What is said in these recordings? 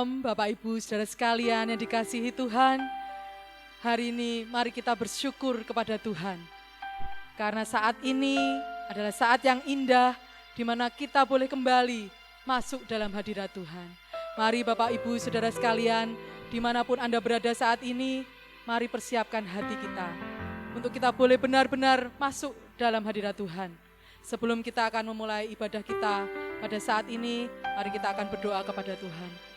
Shalom Bapak Ibu Saudara sekalian yang dikasihi Tuhan. Hari ini mari kita bersyukur kepada Tuhan. Karena saat ini adalah saat yang indah di mana kita boleh kembali masuk dalam hadirat Tuhan. Mari Bapak Ibu Saudara sekalian, dimanapun Anda berada saat ini, mari persiapkan hati kita untuk kita boleh benar-benar masuk dalam hadirat Tuhan. Sebelum kita akan memulai ibadah kita pada saat ini, mari kita akan berdoa kepada Tuhan.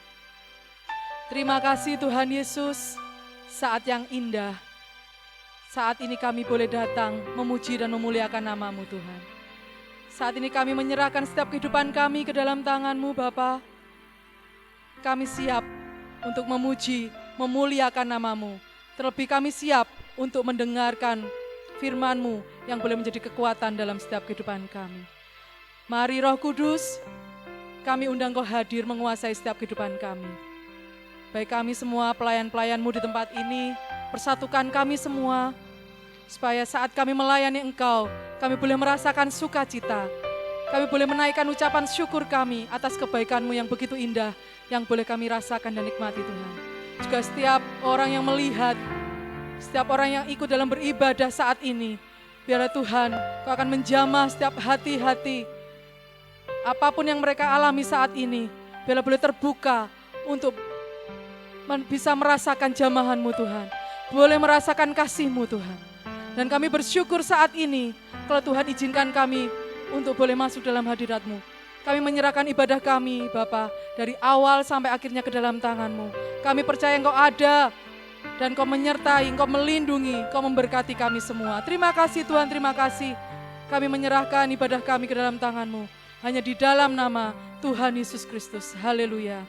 Terima kasih Tuhan Yesus, saat yang indah. Saat ini kami boleh datang memuji dan memuliakan nama-Mu Tuhan. Saat ini kami menyerahkan setiap kehidupan kami ke dalam tangan-Mu Bapa. Kami siap untuk memuji, memuliakan nama-Mu. Terlebih kami siap untuk mendengarkan firman-Mu yang boleh menjadi kekuatan dalam setiap kehidupan kami. Mari Roh Kudus, kami undang Kau hadir menguasai setiap kehidupan kami. Baik kami semua pelayan-pelayan-Mu di tempat ini, persatukan kami semua, supaya saat kami melayani Engkau, kami boleh merasakan sukacita. Kami boleh menaikkan ucapan syukur kami atas kebaikan-Mu yang begitu indah, yang boleh kami rasakan dan nikmati Tuhan. Juga setiap orang yang melihat, setiap orang yang ikut dalam beribadah saat ini, biarlah Tuhan, Kau akan menjamah setiap hati-hati. Apapun yang mereka alami saat ini, biarlah boleh terbuka untuk bisa merasakan jamahan-Mu Tuhan. Boleh merasakan kasih-Mu Tuhan. Dan kami bersyukur saat ini, kalau Tuhan izinkan kami untuk boleh masuk dalam hadirat-Mu. Kami menyerahkan ibadah kami, Bapa, dari awal sampai akhirnya ke dalam tangan-Mu. Kami percaya Engkau ada, dan Kau menyertai, Engkau melindungi, Kau memberkati kami semua. Terima kasih Tuhan, terima kasih. Kami menyerahkan ibadah kami ke dalam tangan-Mu. Hanya di dalam nama Tuhan Yesus Kristus. Haleluya.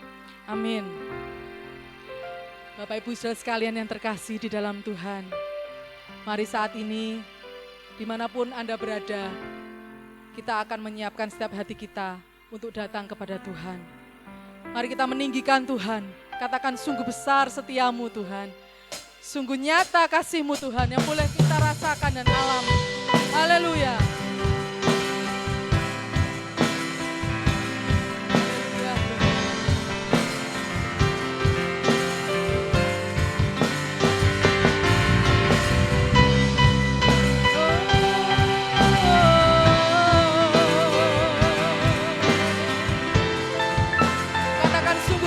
Amin. Bapak Ibu Saudara sekalian yang terkasih di dalam Tuhan. Mari saat ini, dimanapun Anda berada, kita akan menyiapkan setiap hati kita untuk datang kepada Tuhan. Mari kita meninggikan Tuhan. Katakan sungguh besar setiamu Tuhan. Sungguh nyata kasih-Mu Tuhan yang boleh kita rasakan dan alami. Haleluya.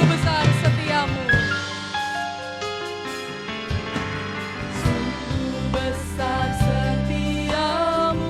Besar setiamu.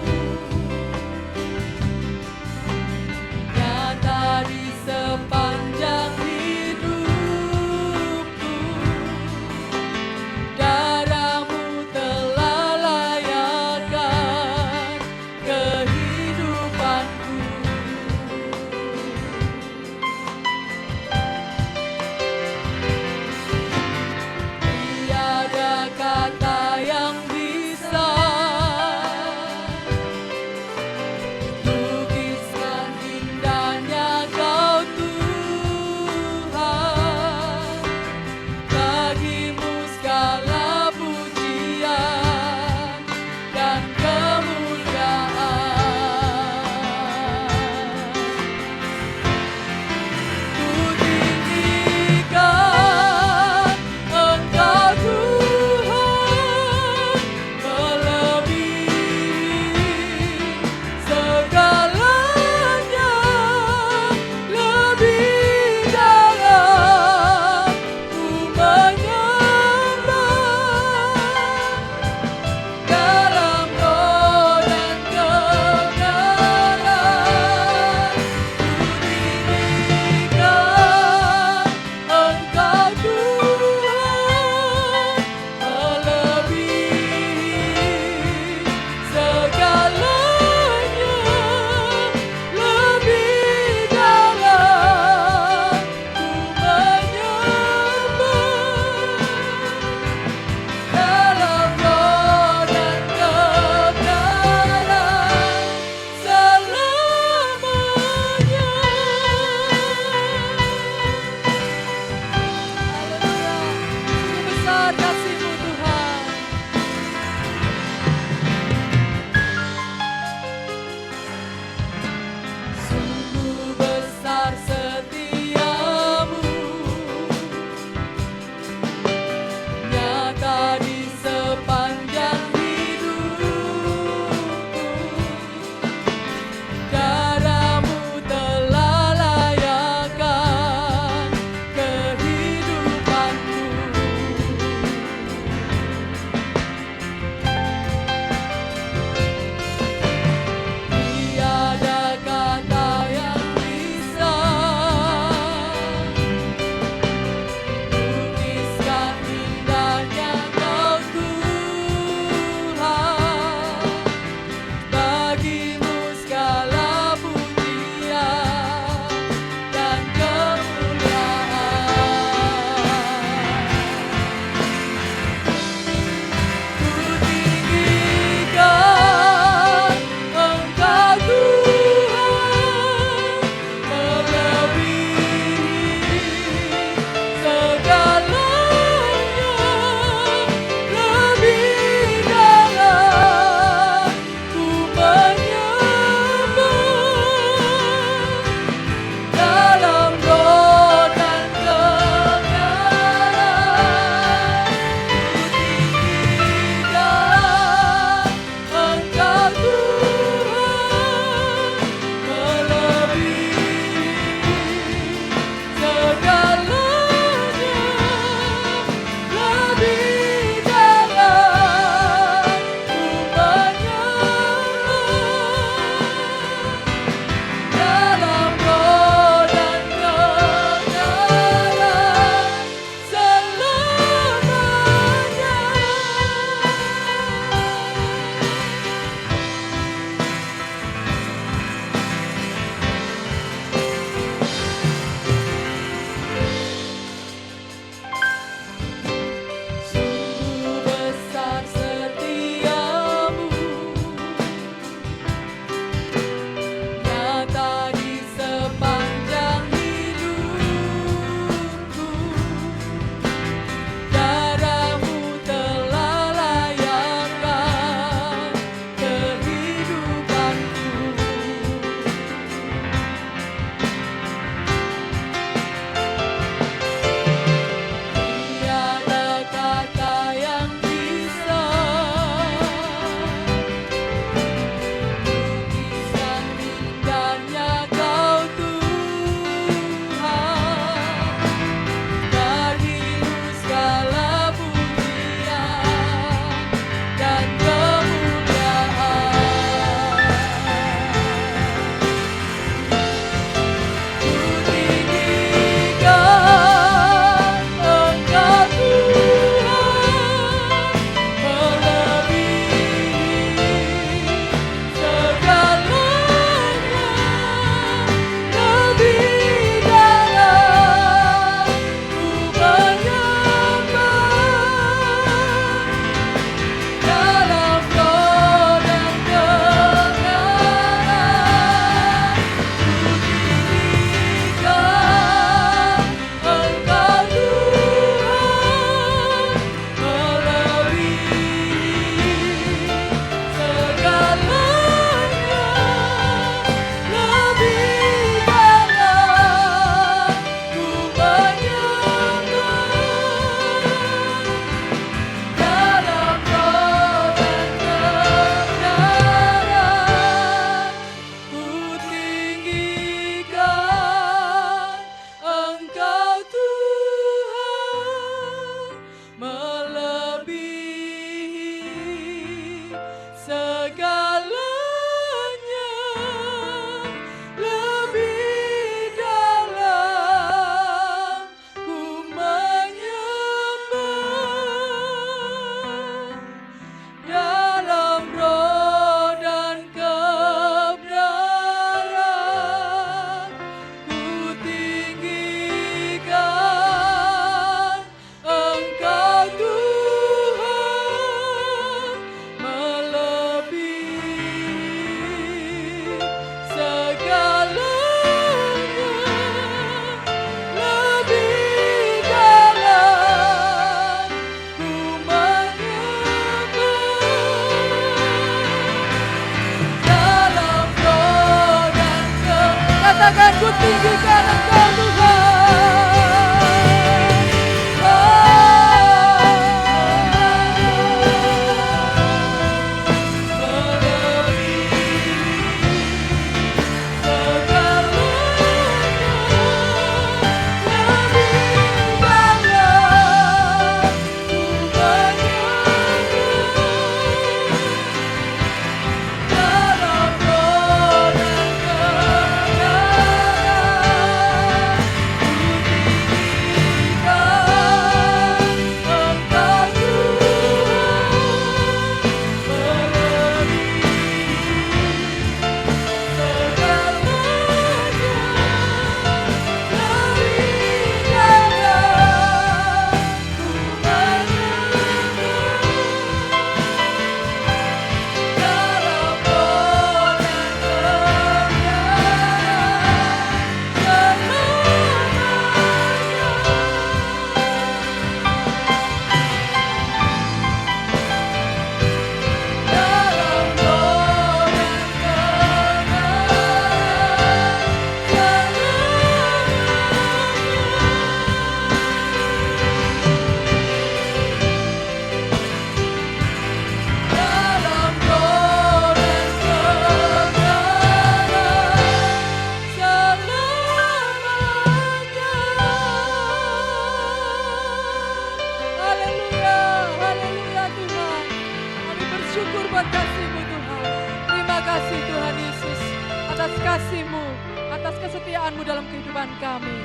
kasih-Mu, atas kesetiaan-Mu dalam kehidupan kami.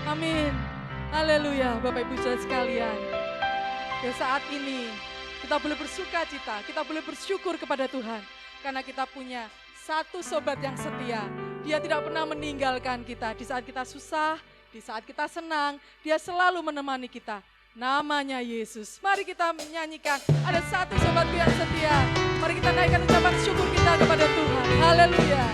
Amin. Haleluya, Bapak Ibu Saudara sekalian. Ya, saat ini kita boleh bersuka cita, kita boleh bersyukur kepada Tuhan. Karena kita punya satu sobat yang setia. Dia tidak pernah meninggalkan kita di saat kita susah, di saat kita senang. Dia selalu menemani kita. Namanya Yesus. Mari kita menyanyikan, ada satu sobatku yang setia. Mari kita naikkan ucapan syukur kita kepada Tuhan. Haleluya.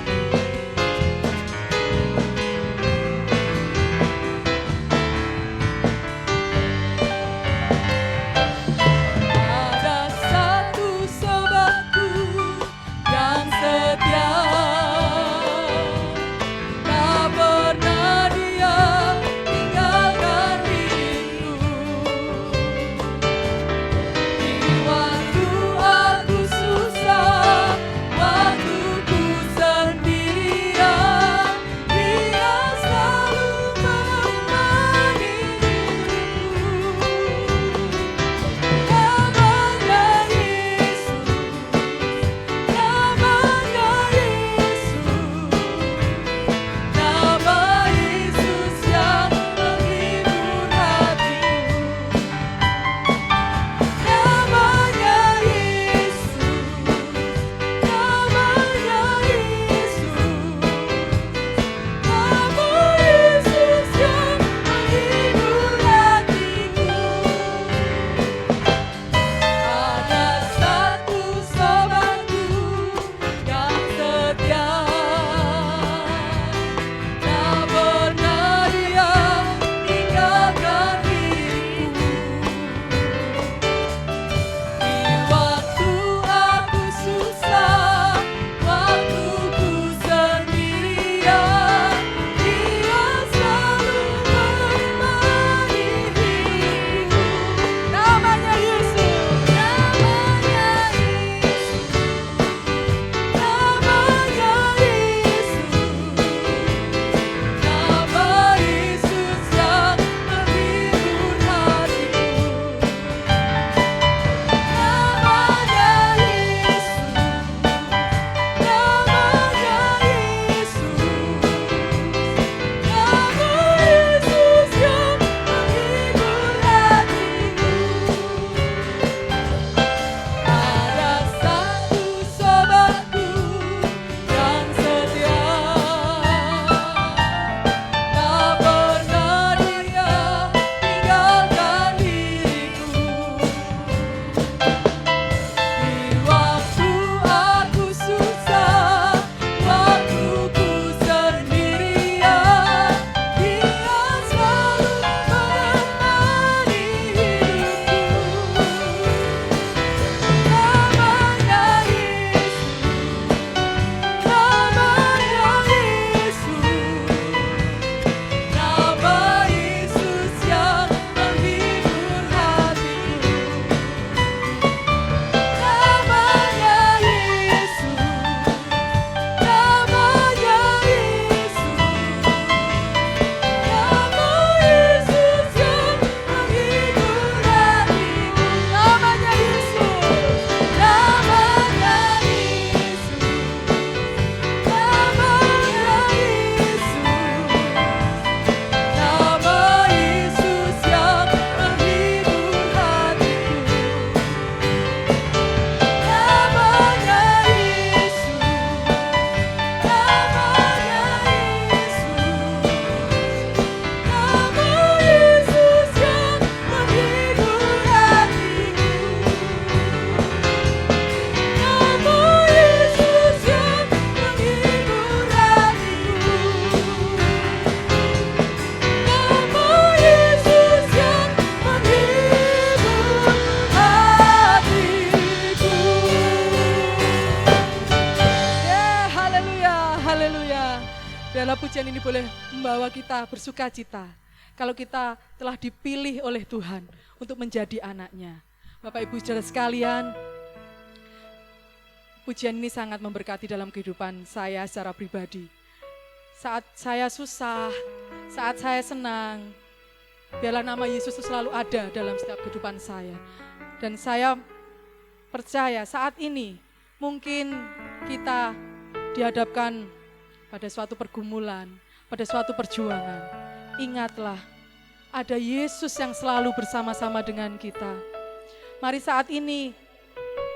Biarlah pujian ini boleh membawa kita bersuka cita. Kalau kita telah dipilih oleh Tuhan untuk menjadi anaknya. Bapak Ibu Saudara sekalian, pujian ini sangat memberkati dalam kehidupan saya secara pribadi. Saat saya susah, saat saya senang, biarlah nama Yesus selalu ada dalam setiap kehidupan saya. Dan saya percaya saat ini mungkin kita dihadapkan pada suatu pergumulan, pada suatu perjuangan, ingatlah ada Yesus yang selalu bersama-sama dengan kita. Mari saat ini,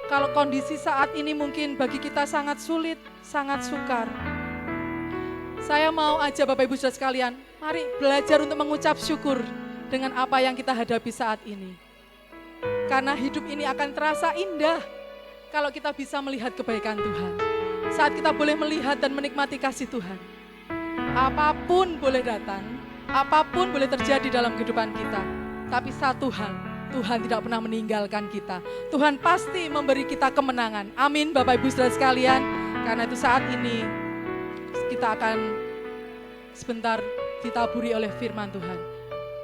kalau kondisi saat ini mungkin bagi kita sangat sulit, sangat sukar. Saya mau ajak Bapak Ibu Saudara sekalian, mari belajar untuk mengucap syukur dengan apa yang kita hadapi saat ini. Karena hidup ini akan terasa indah kalau kita bisa melihat kebaikan Tuhan. Saat kita boleh melihat dan menikmati kasih Tuhan. Apapun boleh datang, apapun boleh terjadi dalam kehidupan kita. Tapi satu hal, Tuhan tidak pernah meninggalkan kita. Tuhan pasti memberi kita kemenangan. Amin Bapak Ibu Saudara sekalian. Karena itu saat ini kita akan sebentar ditaburi oleh firman Tuhan.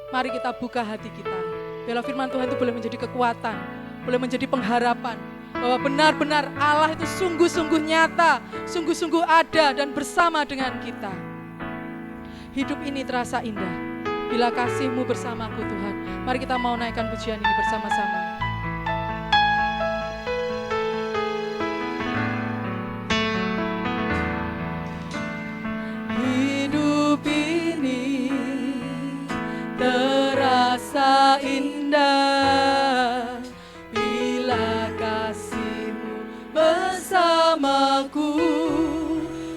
Mari kita buka hati kita. Biarlah firman Tuhan itu boleh menjadi kekuatan, boleh menjadi pengharapan. Bahwa benar-benar Allah itu sungguh-sungguh nyata, sungguh-sungguh ada dan bersama dengan kita. Hidup ini terasa indah bila kasih-Mu bersamaku Tuhan. Mari kita mau naikkan pujian ini bersama-sama. Hidup ini terasa indah bila kasih-Mu bersamaku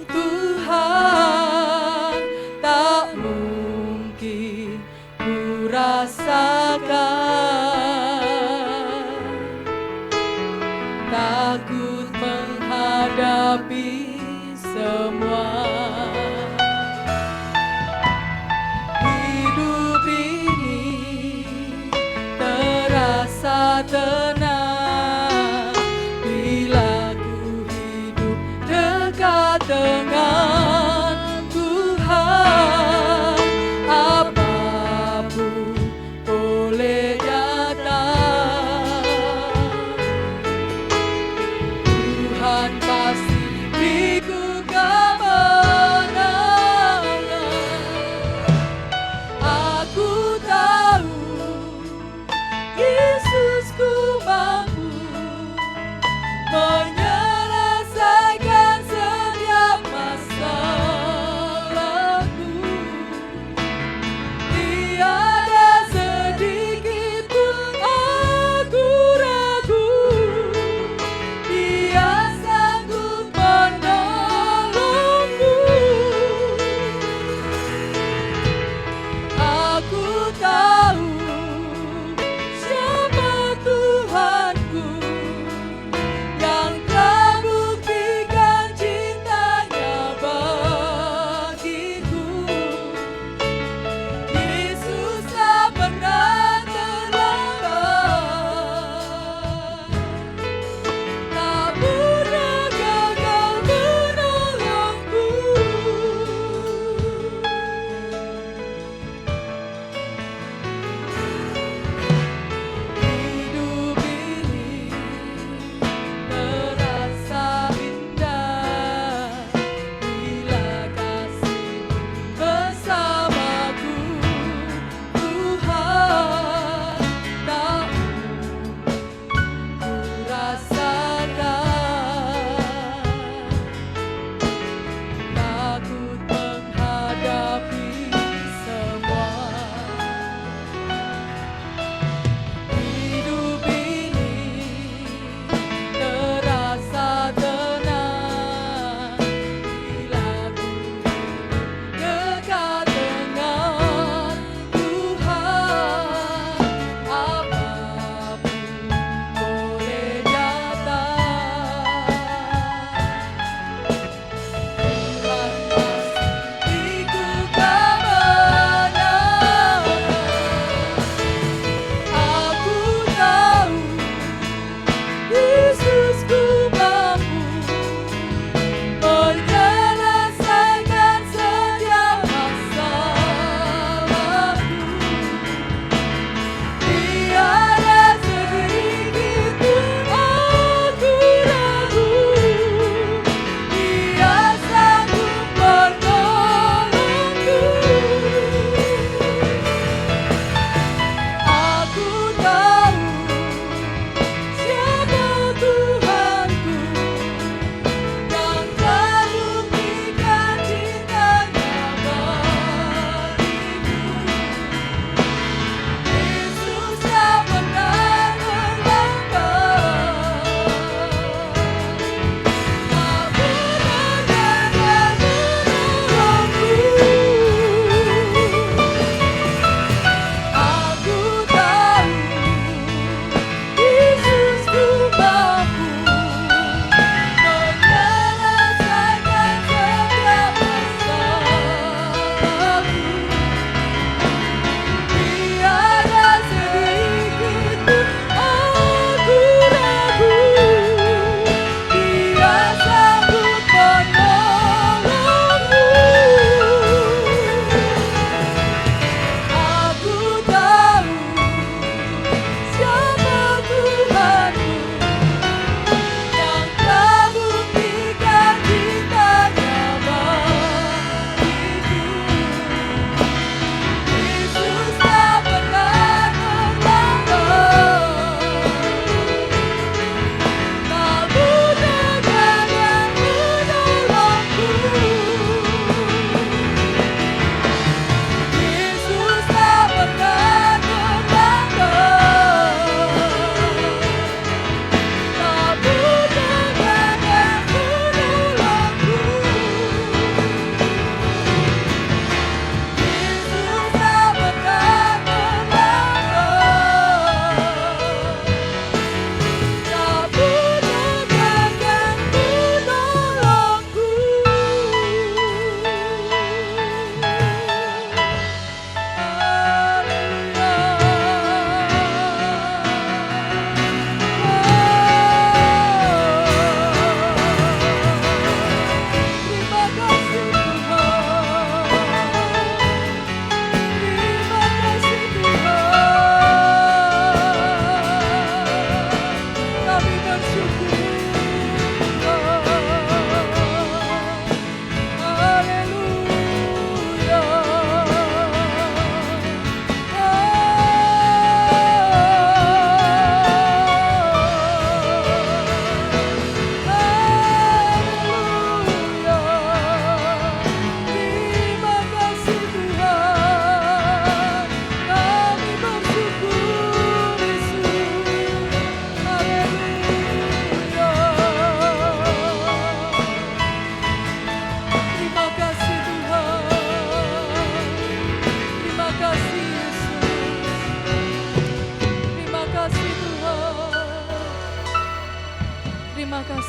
Tuhan. Tak mungkin ku rasakan takut menghadapi semua. Tenang bila ku hidup dekat dengan Tuhan. Apapun boleh datang, Tuhan pasti beriku kemenangan. Aku tahu Yesusku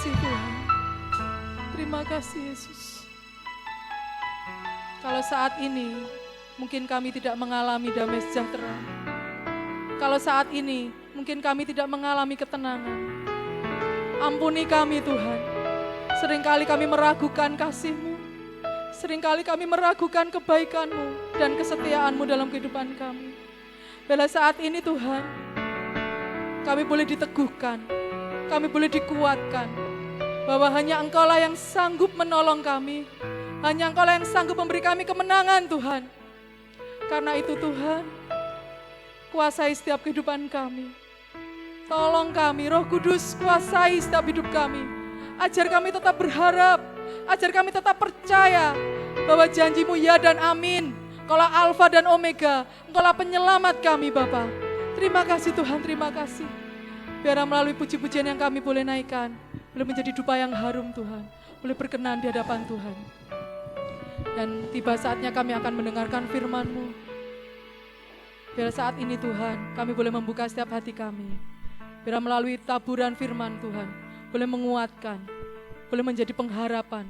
kasih Tuhan. Terima kasih Yesus. Kalau saat ini mungkin kami tidak mengalami damai sejahtera. Kalau saat ini mungkin kami tidak mengalami ketenangan. Ampuni kami Tuhan. Seringkali kami meragukan kasih-Mu. Seringkali kami meragukan kebaikan-Mu dan kesetiaan-Mu dalam kehidupan kami. Bila saat ini Tuhan, kami boleh diteguhkan, kami boleh dikuatkan, bahwa hanya Engkau-lah yang sanggup menolong kami, hanya Engkau-lah yang sanggup memberi kami kemenangan Tuhan. Karena itu Tuhan, kuasai setiap kehidupan kami. Tolong kami, Roh Kudus, kuasai setiap hidup kami. Ajar kami tetap berharap, ajar kami tetap percaya bahwa janji-Mu ya dan amin. Engkau-lah Alfa dan Omega, Engkau-lah penyelamat kami Bapa. Terima kasih Tuhan, terima kasih. Biarlah melalui puji-pujian yang kami boleh naikkan, boleh menjadi dupa yang harum Tuhan, boleh berkenan di hadapan Tuhan. Dan tiba saatnya kami akan mendengarkan firman-Mu. Biar saat ini Tuhan, kami boleh membuka setiap hati kami. Biar melalui taburan firman Tuhan, boleh menguatkan, boleh menjadi pengharapan,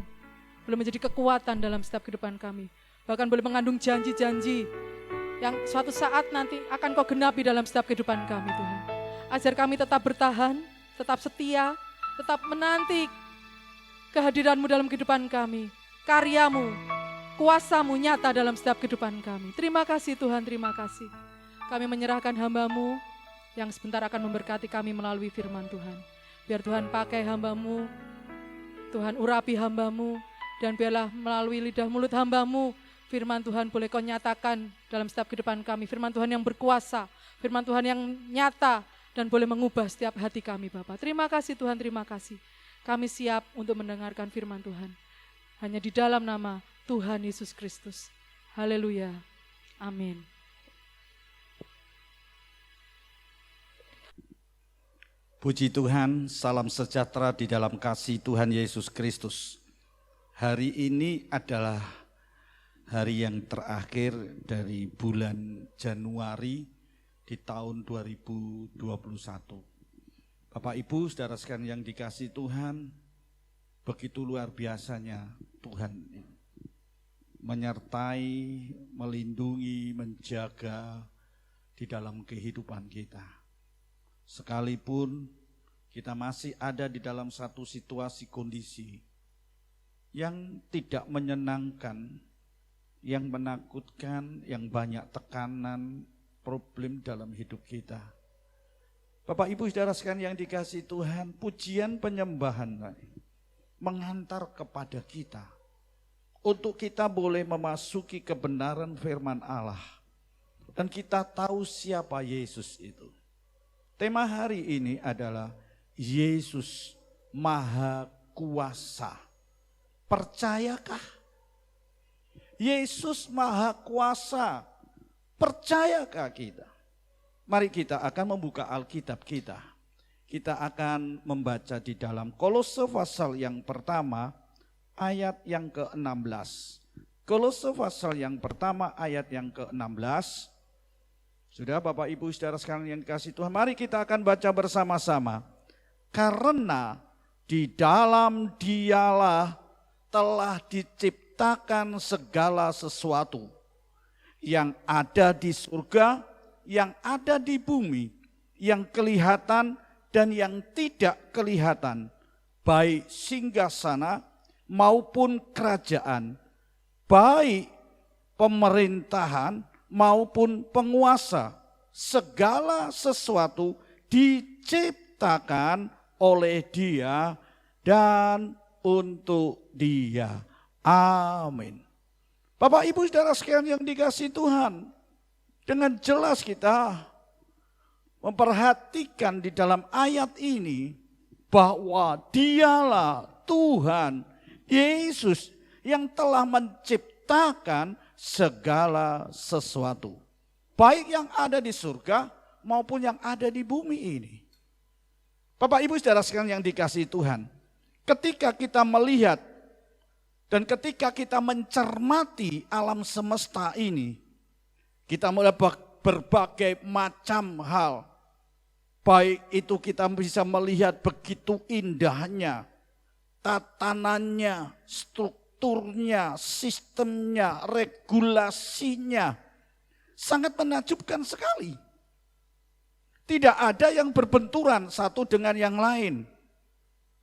boleh menjadi kekuatan dalam setiap kehidupan kami. Bahkan boleh mengandung janji-janji yang suatu saat nanti akan Kau genapi dalam setiap kehidupan kami Tuhan. Ajar kami tetap bertahan, tetap setia, tetap menanti kehadiran-Mu dalam kehidupan kami. Karya-Mu, kuasa-Mu nyata dalam setiap kehidupan kami. Terima kasih Tuhan, terima kasih. Kami menyerahkan hamba-Mu yang sebentar akan memberkati kami melalui firman Tuhan. Biar Tuhan pakai hamba-Mu, Tuhan urapi hamba-Mu, dan biarlah melalui lidah mulut hamba-Mu, firman Tuhan boleh Kau nyatakan dalam setiap kehidupan kami. Firman Tuhan yang berkuasa, firman Tuhan yang nyata, dan boleh mengubah setiap hati kami Bapa. Terima kasih Tuhan, terima kasih. Kami siap untuk mendengarkan firman Tuhan. Hanya di dalam nama Tuhan Yesus Kristus. Haleluya. Amin. Puji Tuhan, salam sejahtera di dalam kasih Tuhan Yesus Kristus. Hari ini adalah hari yang terakhir dari bulan Januari di tahun 2021. Bapak Ibu, saudara sekalian yang dikasihi Tuhan, begitu luar biasanya Tuhan menyertai, melindungi, menjaga di dalam kehidupan kita. Sekalipun kita masih ada di dalam satu situasi kondisi yang tidak menyenangkan, yang menakutkan, yang banyak tekanan, problem dalam hidup kita. Bapak Ibu saudara sekalian yang dikasihi Tuhan, pujian penyembahan menghantar kepada kita untuk kita boleh memasuki kebenaran firman Allah dan kita tahu siapa Yesus itu. Tema hari ini adalah Yesus Maha Kuasa. Percayakah? Yesus Maha Kuasa. Percayakah kita? Mari kita akan membuka Alkitab kita. Kita akan membaca di dalam Kolose pasal yang pertama ayat yang ke-16. Kolose pasal yang pertama ayat yang ke-16. Sudah Bapak Ibu saudara sekalian yang dikasihi Tuhan, mari kita akan baca bersama-sama. Karena di dalam Dialah telah diciptakan segala sesuatu yang ada di surga, yang ada di bumi, yang kelihatan dan yang tidak kelihatan, baik singgasana maupun kerajaan, baik pemerintahan maupun penguasa. Segala sesuatu diciptakan oleh Dia dan untuk Dia. Amin. Bapak Ibu saudara sekalian yang dikasihi Tuhan, dengan jelas kita memperhatikan di dalam ayat ini bahwa Dialah Tuhan Yesus yang telah menciptakan segala sesuatu, baik yang ada di surga maupun yang ada di bumi ini. Bapak Ibu saudara sekalian yang dikasihi Tuhan, ketika kita melihat dan ketika kita mencermati alam semesta ini, kita melihat berbagai macam hal. Baik itu kita bisa melihat begitu indahnya tatanannya, strukturnya, sistemnya, regulasinya sangat menakjubkan sekali. Tidak ada yang berbenturan satu dengan yang lain.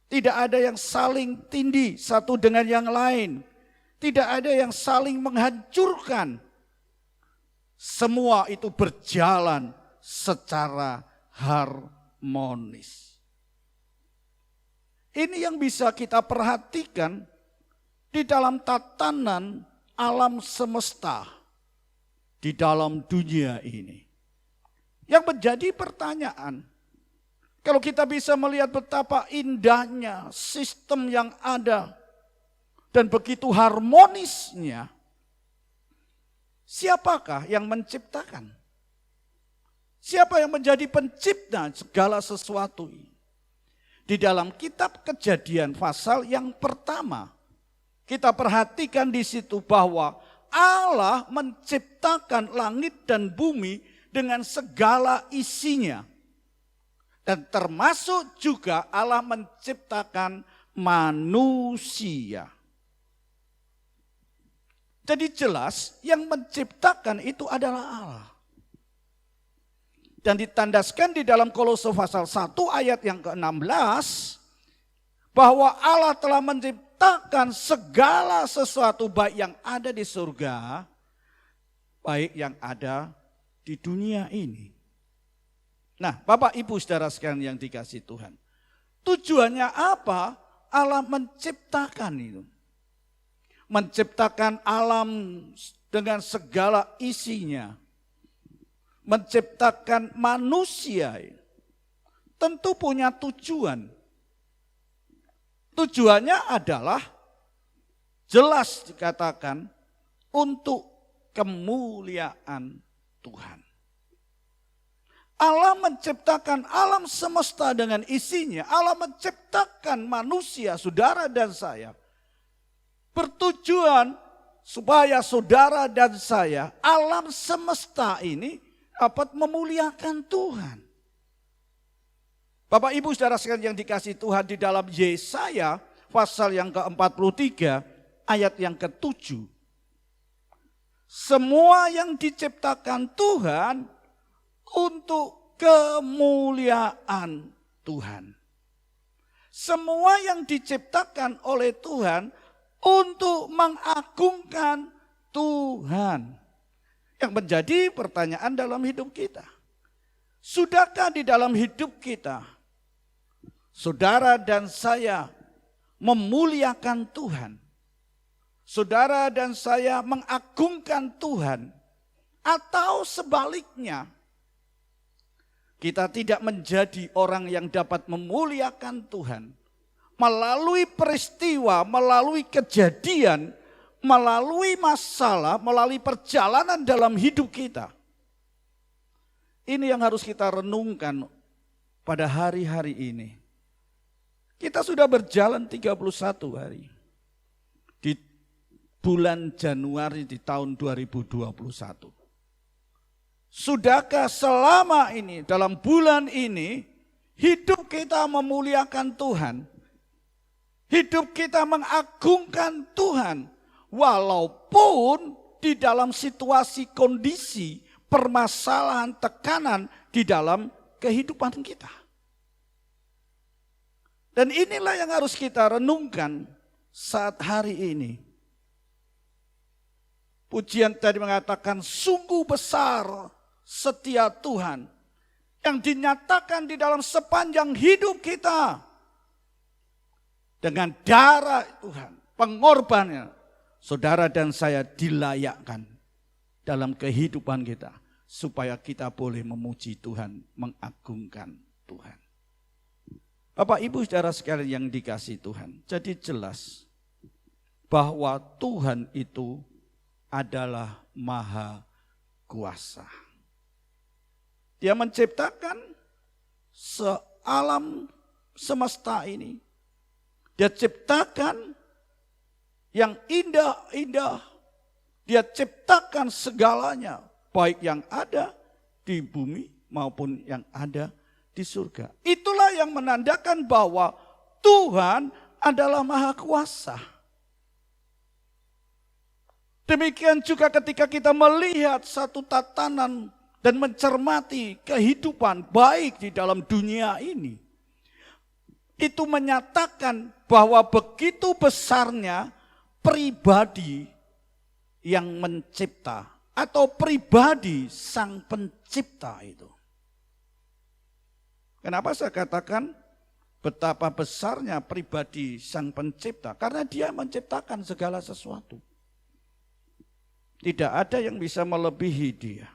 Tidak ada yang saling tindih satu dengan yang lain. Tidak ada yang saling menghancurkan. Semua itu berjalan secara harmonis. Ini yang bisa kita perhatikan di dalam tatanan alam semesta, di dalam dunia ini. Yang menjadi pertanyaan, kalau kita bisa melihat betapa indahnya sistem yang ada dan begitu harmonisnya, siapakah yang menciptakan? Siapa yang menjadi pencipta segala sesuatu ini? Di dalam kitab Kejadian pasal yang pertama, kita perhatikan di situ bahwa Allah menciptakan langit dan bumi dengan segala isinya. Dan termasuk juga Allah menciptakan manusia. Jadi jelas yang menciptakan itu adalah Allah. Dan ditandaskan di dalam Kolose pasal 1 ayat yang ke-16 bahwa Allah telah menciptakan segala sesuatu baik yang ada di surga, baik yang ada di dunia ini. Nah, Bapak Ibu Saudara sekalian yang dikasihi Tuhan, tujuannya apa Allah menciptakan itu? Menciptakan alam dengan segala isinya, menciptakan manusia, tentu punya tujuan. Tujuannya adalah jelas dikatakan untuk kemuliaan Tuhan. Allah menciptakan alam semesta dengan isinya. Allah menciptakan manusia, saudara dan saya, bertujuan supaya saudara dan saya, alam semesta ini dapat memuliakan Tuhan. Bapak Ibu Saudara sekalian yang dikasihi Tuhan, di dalam Yesaya pasal yang ke-43 ayat yang ke-7. Semua yang diciptakan Tuhan untuk kemuliaan Tuhan. Semua yang diciptakan oleh Tuhan untuk mengagungkan Tuhan. Yang menjadi pertanyaan dalam hidup kita. Sudahkah di dalam hidup kita, saudara dan saya memuliakan Tuhan? Saudara dan saya mengagungkan Tuhan, atau sebaliknya, kita tidak menjadi orang yang dapat memuliakan Tuhan melalui peristiwa, melalui kejadian, melalui masalah, melalui perjalanan dalam hidup kita. Ini yang harus kita renungkan pada hari-hari ini. Kita sudah berjalan 31 hari. Di bulan Januari di tahun 2021. Sudahkah selama ini, dalam bulan ini, hidup kita memuliakan Tuhan? Hidup kita mengagungkan Tuhan, walaupun di dalam situasi, kondisi, permasalahan, tekanan di dalam kehidupan kita. Dan inilah yang harus kita renungkan saat hari ini. Pujian tadi mengatakan sungguh besar setia Tuhan yang dinyatakan di dalam sepanjang hidup kita. Dengan darah Tuhan, pengorbanannya, saudara dan saya dilayakkan dalam kehidupan kita. Supaya kita boleh memuji Tuhan, mengagungkan Tuhan. Bapak Ibu Saudara sekalian yang dikasihi Tuhan, jadi jelas bahwa Tuhan itu adalah maha kuasa. Dia menciptakan alam semesta ini. Dia ciptakan yang indah-indah. Dia ciptakan segalanya, baik yang ada di bumi maupun yang ada di surga. Itulah yang menandakan bahwa Tuhan adalah maha kuasa. Demikian juga ketika kita melihat satu tatanan dan mencermati kehidupan baik di dalam dunia ini. Itu menyatakan bahwa begitu besarnya pribadi yang mencipta atau pribadi sang pencipta itu. Kenapa saya katakan betapa besarnya pribadi sang pencipta? Karena dia menciptakan segala sesuatu. Tidak ada yang bisa melebihi dia.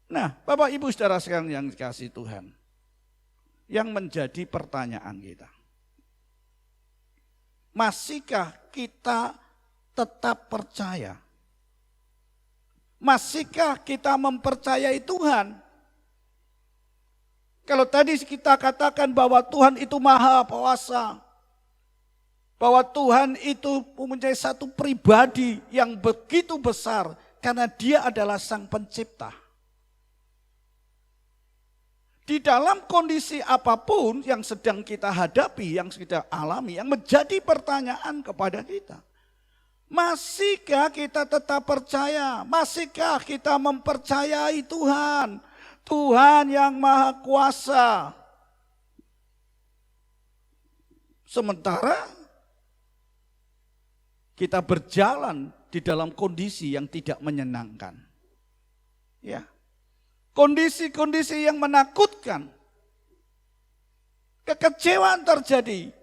Nah, Bapak Ibu saudara sekalian yang dikasihi Tuhan, yang menjadi pertanyaan kita, masihkah kita tetap percaya? Masihkah kita mempercayai Tuhan? Kalau tadi kita katakan bahwa Tuhan itu maha kuasa, bahwa Tuhan itu mempunyai satu pribadi yang begitu besar karena dia adalah sang pencipta. Di dalam kondisi apapun yang sedang kita hadapi, yang kita alami, yang menjadi pertanyaan kepada kita. Masihkah kita tetap percaya? Masihkah kita mempercayai Tuhan? Tuhan yang maha kuasa. Sementara kita berjalan di dalam kondisi yang tidak menyenangkan. Ya. Kondisi-kondisi yang menakutkan. Kekecewaan terjadi.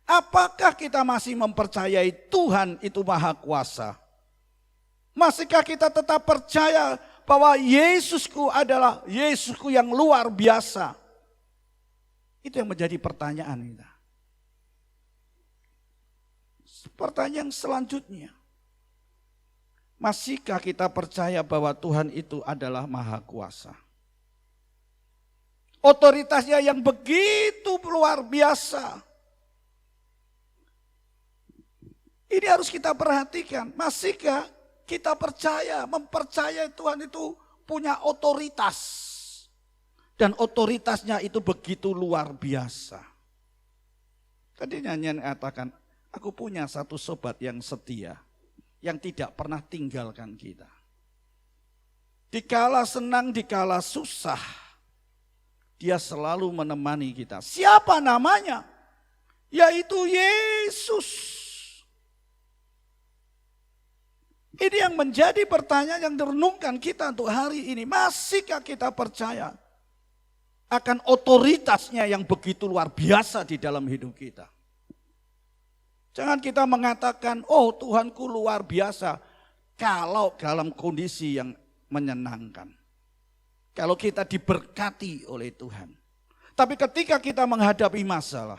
Apakah kita masih mempercayai Tuhan itu maha kuasa? Masihkah kita tetap percaya bahwa Yesusku adalah Yesusku yang luar biasa? Itu yang menjadi pertanyaan kita. Pertanyaan selanjutnya. Masihkah kita percaya bahwa Tuhan itu adalah maha kuasa? Otoritasnya yang begitu luar biasa. Ini harus kita perhatikan. Masihkah kita mempercayai Tuhan itu punya otoritas. Dan otoritasnya itu begitu luar biasa. Tadi nyanyian katakan, aku punya satu sobat yang setia, yang tidak pernah tinggalkan kita. Dikala senang, dikala susah, dia selalu menemani kita. Siapa namanya? Yaitu Yesus. Ini yang menjadi pertanyaan yang direnungkan kita untuk hari ini. Masihkah kita percaya akan otoritasnya yang begitu luar biasa di dalam hidup kita? Jangan kita mengatakan, oh Tuhanku luar biasa, kalau dalam kondisi yang menyenangkan. Kalau kita diberkati oleh Tuhan. Tapi ketika kita menghadapi masalah,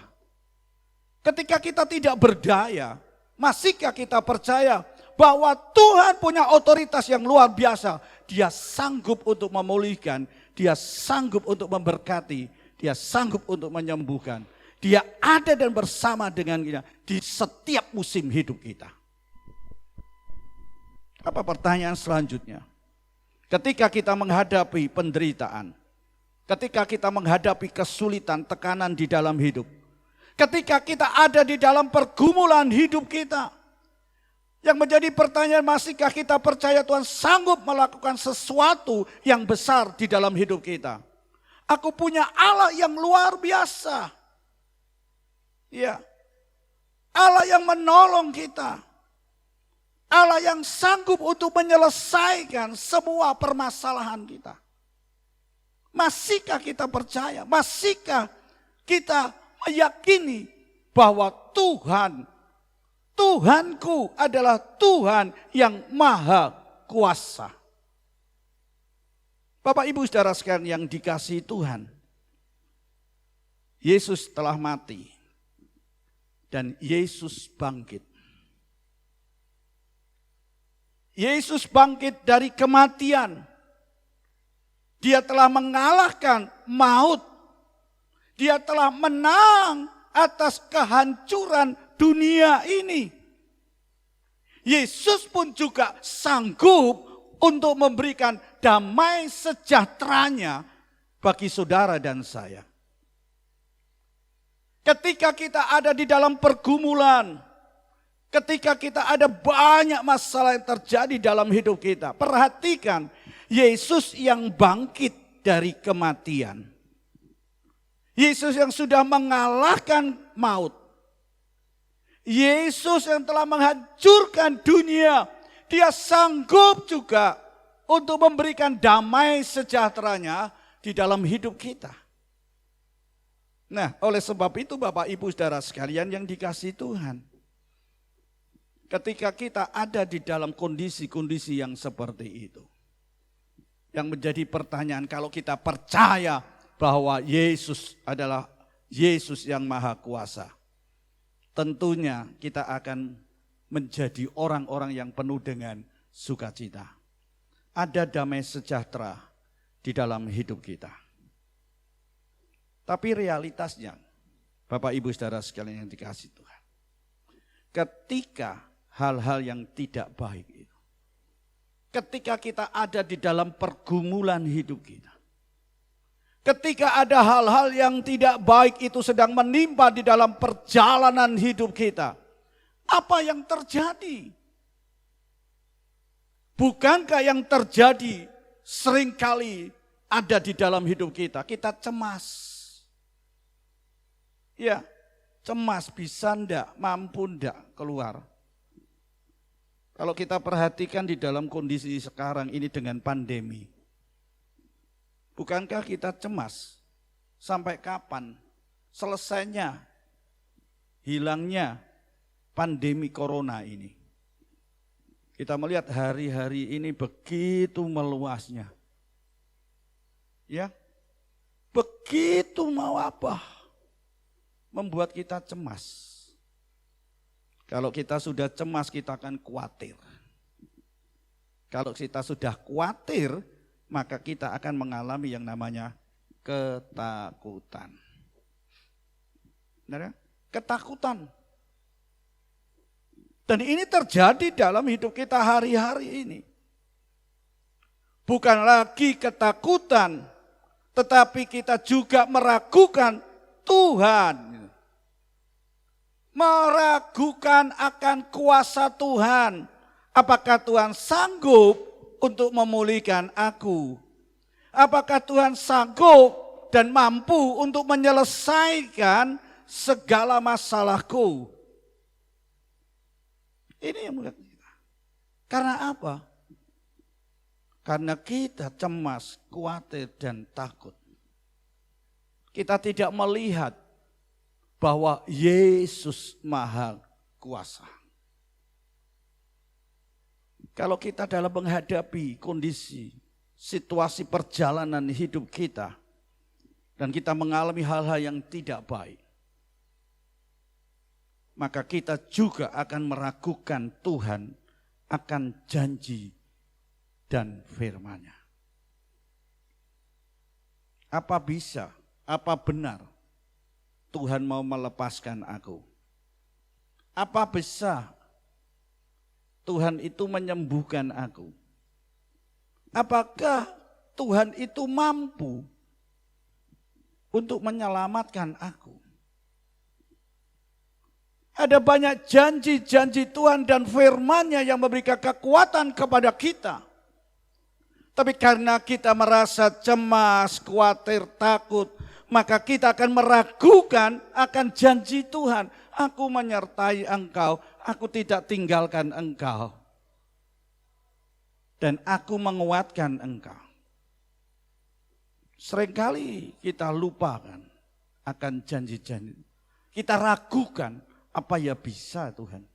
ketika kita tidak berdaya, masihkah kita percaya bahwa Tuhan punya otoritas yang luar biasa? Dia sanggup untuk memulihkan, dia sanggup untuk memberkati, dia sanggup untuk menyembuhkan. Dia ada dan bersama dengan kita di setiap musim hidup kita. Apa pertanyaan selanjutnya? Ketika kita menghadapi penderitaan, ketika kita menghadapi kesulitan, tekanan di dalam hidup, ketika kita ada di dalam pergumulan hidup kita, yang menjadi pertanyaan, masihkah kita percaya Tuhan sanggup melakukan sesuatu yang besar di dalam hidup kita? Aku punya Allah yang luar biasa. Ya, Allah yang menolong kita, Allah yang sanggup untuk menyelesaikan semua permasalahan kita. Masihkah kita percaya? Masihkah kita meyakini bahwa Tuhanku adalah Tuhan yang maha kuasa? Bapak Ibu saudara sekalian yang dikasihi Tuhan, Yesus telah mati. Dan Yesus bangkit. Yesus bangkit dari kematian. Dia telah mengalahkan maut. Dia telah menang atas kehancuran dunia ini. Yesus pun juga sanggup untuk memberikan damai sejahteranya bagi saudara dan saya. Ketika kita ada di dalam pergumulan, ketika kita ada banyak masalah yang terjadi dalam hidup kita, perhatikan Yesus yang bangkit dari kematian. Yesus yang sudah mengalahkan maut. Yesus yang telah menghancurkan dunia. Dia sanggup juga untuk memberikan damai sejahteranya di dalam hidup kita. Nah, oleh sebab itu Bapak Ibu Saudara sekalian yang dikasihi Tuhan, ketika kita ada di dalam kondisi-kondisi yang seperti itu, yang menjadi pertanyaan kalau kita percaya bahwa Yesus adalah Yesus yang Maha Kuasa, tentunya kita akan menjadi orang-orang yang penuh dengan sukacita. Ada damai sejahtera di dalam hidup kita. Tapi realitasnya, Bapak Ibu Saudara sekalian yang dikasihi Tuhan, ketika hal-hal yang tidak baik itu, ketika kita ada di dalam pergumulan hidup kita, ketika ada hal-hal yang tidak baik itu sedang menimpa di dalam perjalanan hidup kita, apa yang terjadi? Bukankah yang terjadi seringkali ada di dalam hidup kita? Kita cemas. Ya, cemas, bisa ndak, mampu ndak keluar. Kalau kita perhatikan di dalam kondisi sekarang ini dengan pandemi, bukankah kita cemas? Sampai kapan selesainya, hilangnya pandemi corona ini? Kita melihat hari-hari ini begitu meluasnya. Ya, begitu mewabah. Membuat kita cemas. Kalau kita sudah cemas, kita akan khawatir. Kalau kita sudah khawatir, maka kita akan mengalami yang namanya ketakutan. Benar ya? Ketakutan. Dan ini terjadi dalam hidup kita hari-hari ini. Bukan lagi ketakutan, tetapi kita juga meragukan Tuhan. Meragukan akan kuasa Tuhan. Apakah Tuhan sanggup untuk memulihkan aku? Apakah Tuhan sanggup dan mampu untuk menyelesaikan segala masalahku? Ini yang melihat kita. Karena apa? Karena kita cemas, khawatir, dan takut. Kita tidak melihat bahwa Yesus Maha Kuasa. Kalau kita dalam menghadapi kondisi, situasi perjalanan hidup kita, dan kita mengalami hal-hal yang tidak baik, maka kita juga akan meragukan Tuhan akan janji dan firman-Nya. Apa bisa, apa benar Tuhan mau melepaskan aku? Apa bisa Tuhan itu menyembuhkan aku? Apakah Tuhan itu mampu untuk menyelamatkan aku? Ada banyak janji-janji Tuhan dan firman-Nya yang memberikan kekuatan kepada kita. Tapi karena kita merasa cemas, khawatir, takut, maka kita akan meragukan akan janji Tuhan. Aku menyertai engkau, aku tidak tinggalkan engkau. Dan aku menguatkan engkau. Seringkali kita lupakan akan janji-janji. Kita ragukan, apa ya bisa Tuhan?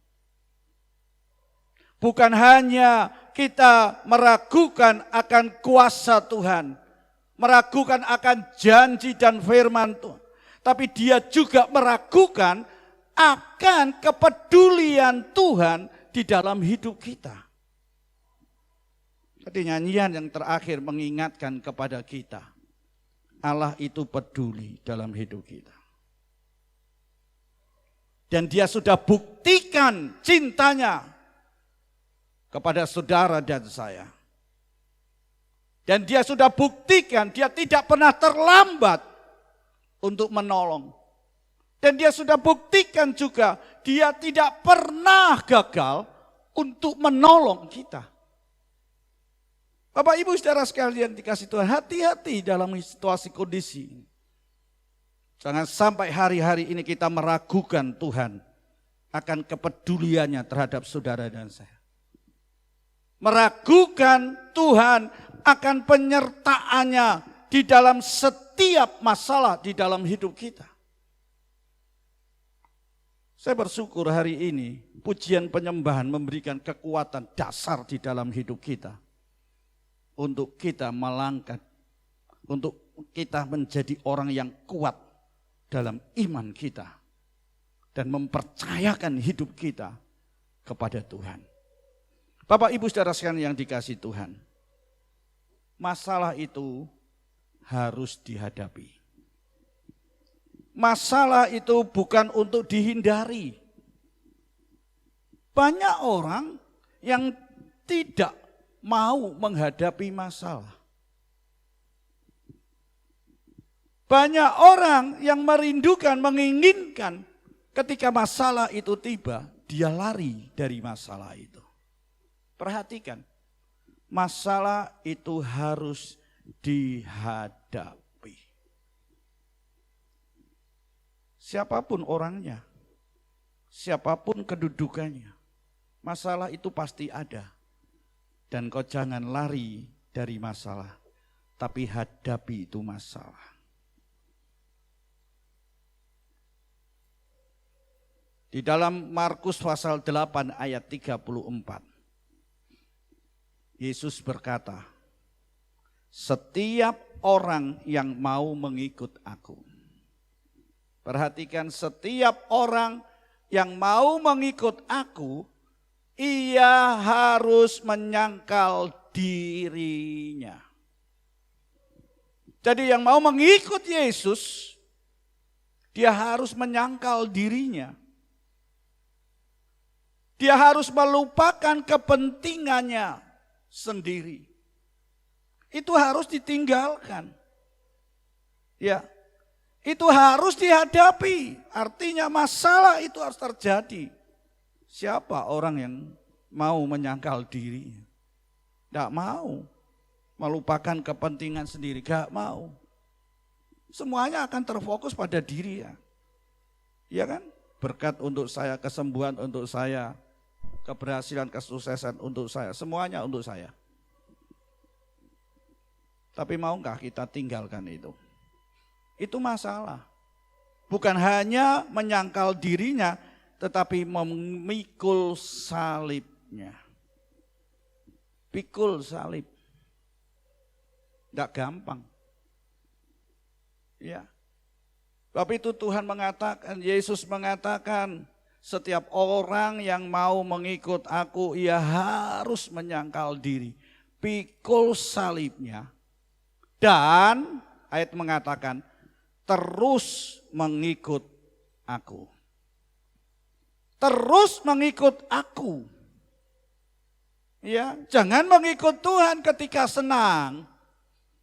Bukan hanya kita meragukan akan kuasa Tuhan, meragukan akan janji dan firman Tuhan, tapi dia juga meragukan akan kepedulian Tuhan di dalam hidup kita. Jadi nyanyian yang terakhir mengingatkan kepada kita, Allah itu peduli dalam hidup kita. Dan dia sudah buktikan cintanya kepada saudara dan saya. Dan dia sudah buktikan dia tidak pernah terlambat untuk menolong. Dan dia sudah buktikan juga, dia tidak pernah gagal untuk menolong kita. Bapak Ibu saudara sekalian dikasih Tuhan, hati-hati dalam situasi kondisi. Jangan sampai hari-hari ini kita meragukan Tuhan akan kepeduliannya terhadap saudara dan saya. Meragukan Tuhan akan penyertaannya di dalam setiap masalah di dalam hidup kita. Saya bersyukur hari ini pujian penyembahan memberikan kekuatan dasar di dalam hidup kita. Untuk kita melangkah, untuk kita menjadi orang yang kuat dalam iman kita. Dan mempercayakan hidup kita kepada Tuhan. Bapak Ibu saudara sekalian yang dikasihi Tuhan. Masalah itu harus dihadapi. Masalah itu bukan untuk dihindari. Banyak orang yang tidak mau menghadapi masalah. Banyak orang yang merindukan, menginginkan ketika masalah itu tiba, dia lari dari masalah itu. Perhatikan, masalah itu harus dihadapi. Siapapun orangnya, siapapun kedudukannya, masalah itu pasti ada. Dan kau jangan lari dari masalah, tapi hadapi itu masalah. Di dalam Markus pasal 8 ayat 34, Yesus berkata, setiap orang yang mau mengikut aku. Perhatikan, setiap orang yang mau mengikut aku, ia harus menyangkal dirinya. Jadi yang mau mengikut Yesus, dia harus menyangkal dirinya. Dia harus melupakan kepentingannya sendiri. Itu harus ditinggalkan. Ya. Itu harus dihadapi. Artinya masalah itu harus terjadi. Siapa orang yang mau menyangkal diri? Tidak mau. Melupakan kepentingan sendiri. Tidak mau. Semuanya akan terfokus pada diri ya. Iya kan? Berkat untuk saya, kesembuhan untuk saya, keberhasilan, kesuksesan untuk saya. Semuanya untuk saya. Tapi maukah kita tinggalkan itu? Itu masalah. Bukan hanya menyangkal dirinya, tetapi memikul salibnya. Pikul salib. Tidak gampang. Ya. Sebab itu Tuhan mengatakan, Yesus mengatakan, setiap orang yang mau mengikut aku, ia harus menyangkal diri. Pikul salibnya. Dan ayat mengatakan, terus mengikut aku. Terus mengikut aku. Ya, jangan mengikut Tuhan ketika senang,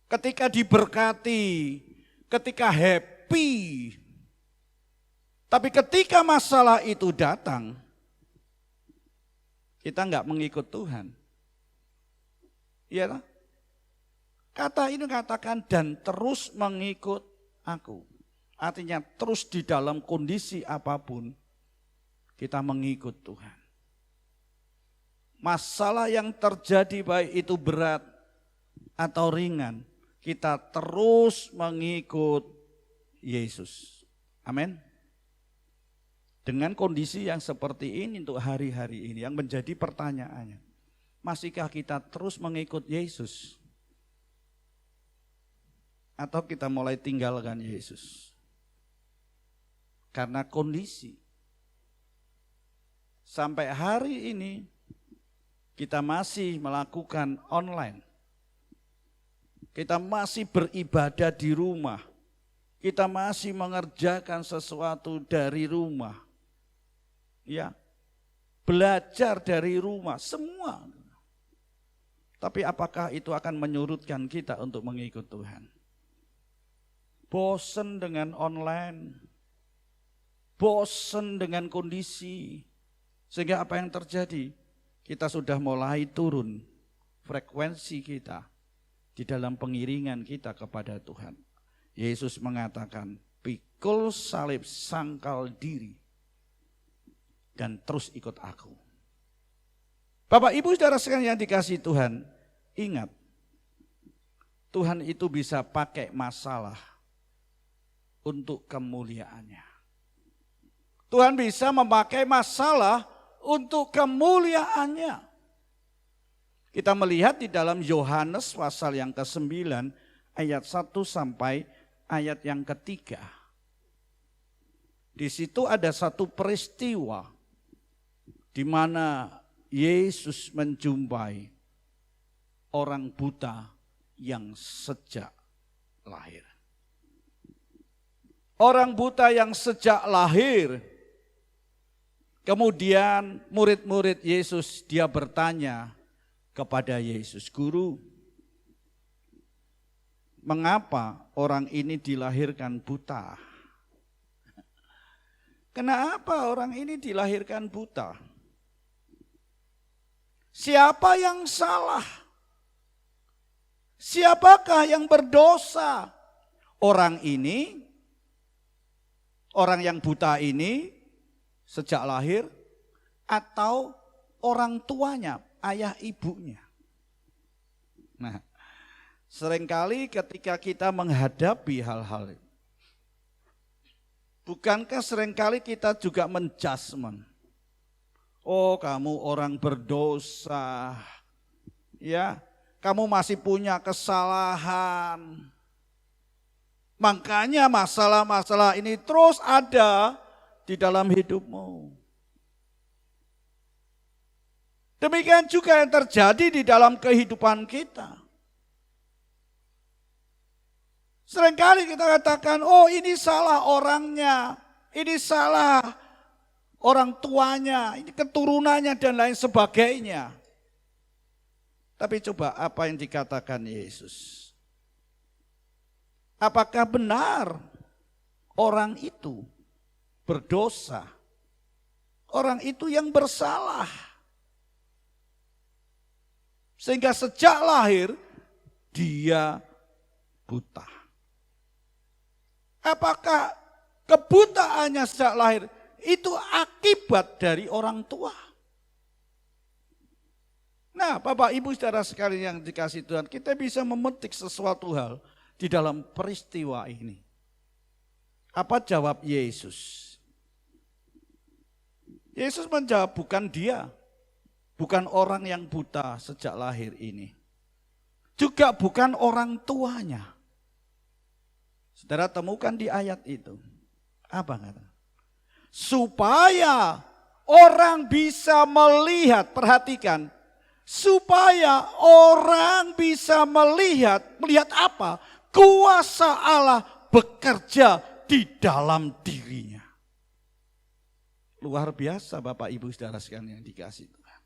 ketika diberkati, ketika happy. Tapi ketika masalah itu datang, kita enggak mengikut Tuhan. Iya, kata ini katakan dan terus mengikut aku. Artinya terus di dalam kondisi apapun kita mengikut Tuhan. Masalah yang terjadi baik itu berat atau ringan, kita terus mengikut Yesus. Amin. Dengan kondisi yang seperti ini untuk hari-hari ini yang menjadi pertanyaannya, masihkah kita terus mengikut Yesus? Atau kita mulai tinggalkan Yesus? Karena kondisi. Sampai hari ini kita masih melakukan online. Kita masih beribadah di rumah. Kita masih mengerjakan sesuatu dari rumah. Ya. Belajar dari rumah, semua. Tapi apakah itu akan menyurutkan kita untuk mengikut Tuhan? Bosen dengan online. bosen dengan kondisi. Sehingga apa yang terjadi? Kita sudah mulai turun frekuensi kita di dalam pengiringan kita kepada Tuhan. Yesus mengatakan, pikul salib, sangkal diri, dan terus ikut aku. Bapak Ibu saudara sekalian yang dikasihi Tuhan, ingat, Tuhan itu bisa pakai masalah untuk kemuliaannya. Tuhan bisa memakai masalah untuk kemuliaannya. Kita melihat di dalam Yohanes pasal yang ke-9 ayat 1 sampai ayat yang ke-3. Di situ ada satu peristiwa di mana Yesus menjumpai orang buta yang sejak lahir. Orang buta yang sejak lahir. Kemudian murid-murid Yesus dia bertanya kepada Yesus, Guru, mengapa orang ini dilahirkan buta? Kenapa orang ini dilahirkan buta? Siapa yang salah? Siapakah yang berdosa? Orang ini, orang yang buta ini sejak lahir, atau orang tuanya, ayah ibunya. Nah, seringkali ketika kita menghadapi hal-hal itu, bukankah seringkali kita juga menjudgment? Oh, kamu orang berdosa, ya, kamu masih punya kesalahan. Makanya masalah-masalah ini terus ada di dalam hidupmu. Demikian juga yang terjadi di dalam kehidupan kita. Seringkali kita katakan, oh ini salah orangnya, ini salah orang tuanya, ini keturunannya dan lain sebagainya. Tapi coba apa yang dikatakan Yesus? Apakah benar orang itu berdosa? Orang itu yang bersalah. Sehingga sejak lahir dia buta. Apakah kebutaannya sejak lahir itu akibat dari orang tua? Nah, Bapak Ibu saudara sekalian yang dikasihi Tuhan, kita bisa memetik sesuatu hal di dalam peristiwa ini. Apa jawab Yesus? Yesus menjawab, bukan dia, bukan orang yang buta sejak lahir ini. Juga bukan orang tuanya. Saudara temukan di ayat itu. Apa kata? Supaya orang bisa melihat, perhatikan. Supaya orang bisa melihat apa? Kuasa Allah bekerja di dalam dirinya. Luar biasa Bapak Ibu saudara sekalian yang dikasihi Tuhan.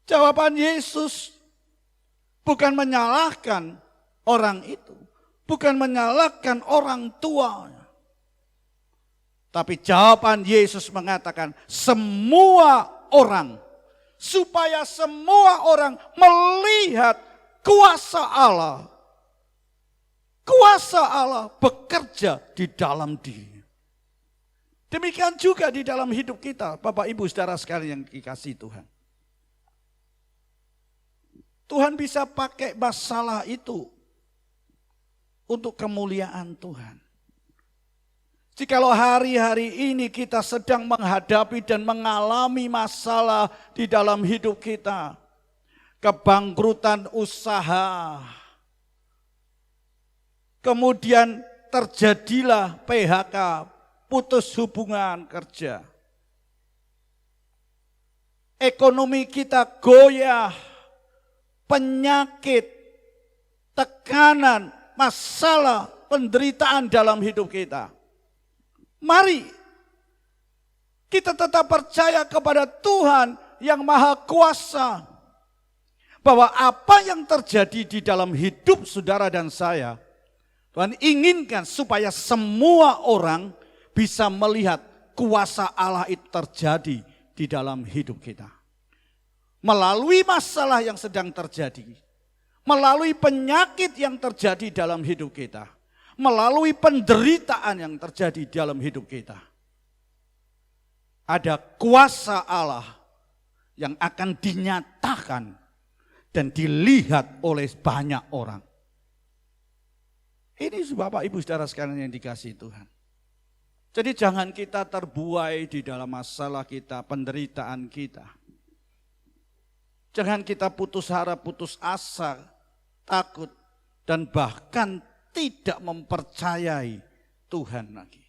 Jawaban Yesus bukan menyalahkan orang itu. Bukan menyalahkan orang tuanya. Tapi jawaban Yesus mengatakan semua orang. Supaya semua orang melihat kuasa Allah. Kuasa Allah bekerja di dalam diri. Demikian juga di dalam hidup kita, Bapak Ibu saudara sekalian yang dikasihi Tuhan. Tuhan bisa pakai masalah itu untuk kemuliaan Tuhan. Jikalau hari-hari ini kita sedang menghadapi dan mengalami masalah di dalam hidup kita, kebangkrutan usaha, kemudian terjadilah PHK, putus hubungan kerja. Ekonomi kita goyah, penyakit, tekanan, masalah, penderitaan dalam hidup kita. Mari kita tetap percaya kepada Tuhan yang Maha Kuasa. Bahwa apa yang terjadi di dalam hidup saudara dan saya, Tuhan inginkan supaya semua orang bisa melihat kuasa Allah itu terjadi di dalam hidup kita. Melalui masalah yang sedang terjadi, melalui penyakit yang terjadi dalam hidup kita, melalui penderitaan yang terjadi dalam hidup kita, ada kuasa Allah yang akan dinyatakan dan dilihat oleh banyak orang. Ini Bapak Ibu Saudara sekalian yang dikasihi Tuhan. Jadi jangan kita terbuai di dalam masalah kita, penderitaan kita. Jangan kita putus harap, putus asa, takut, dan bahkan tidak mempercayai Tuhan lagi.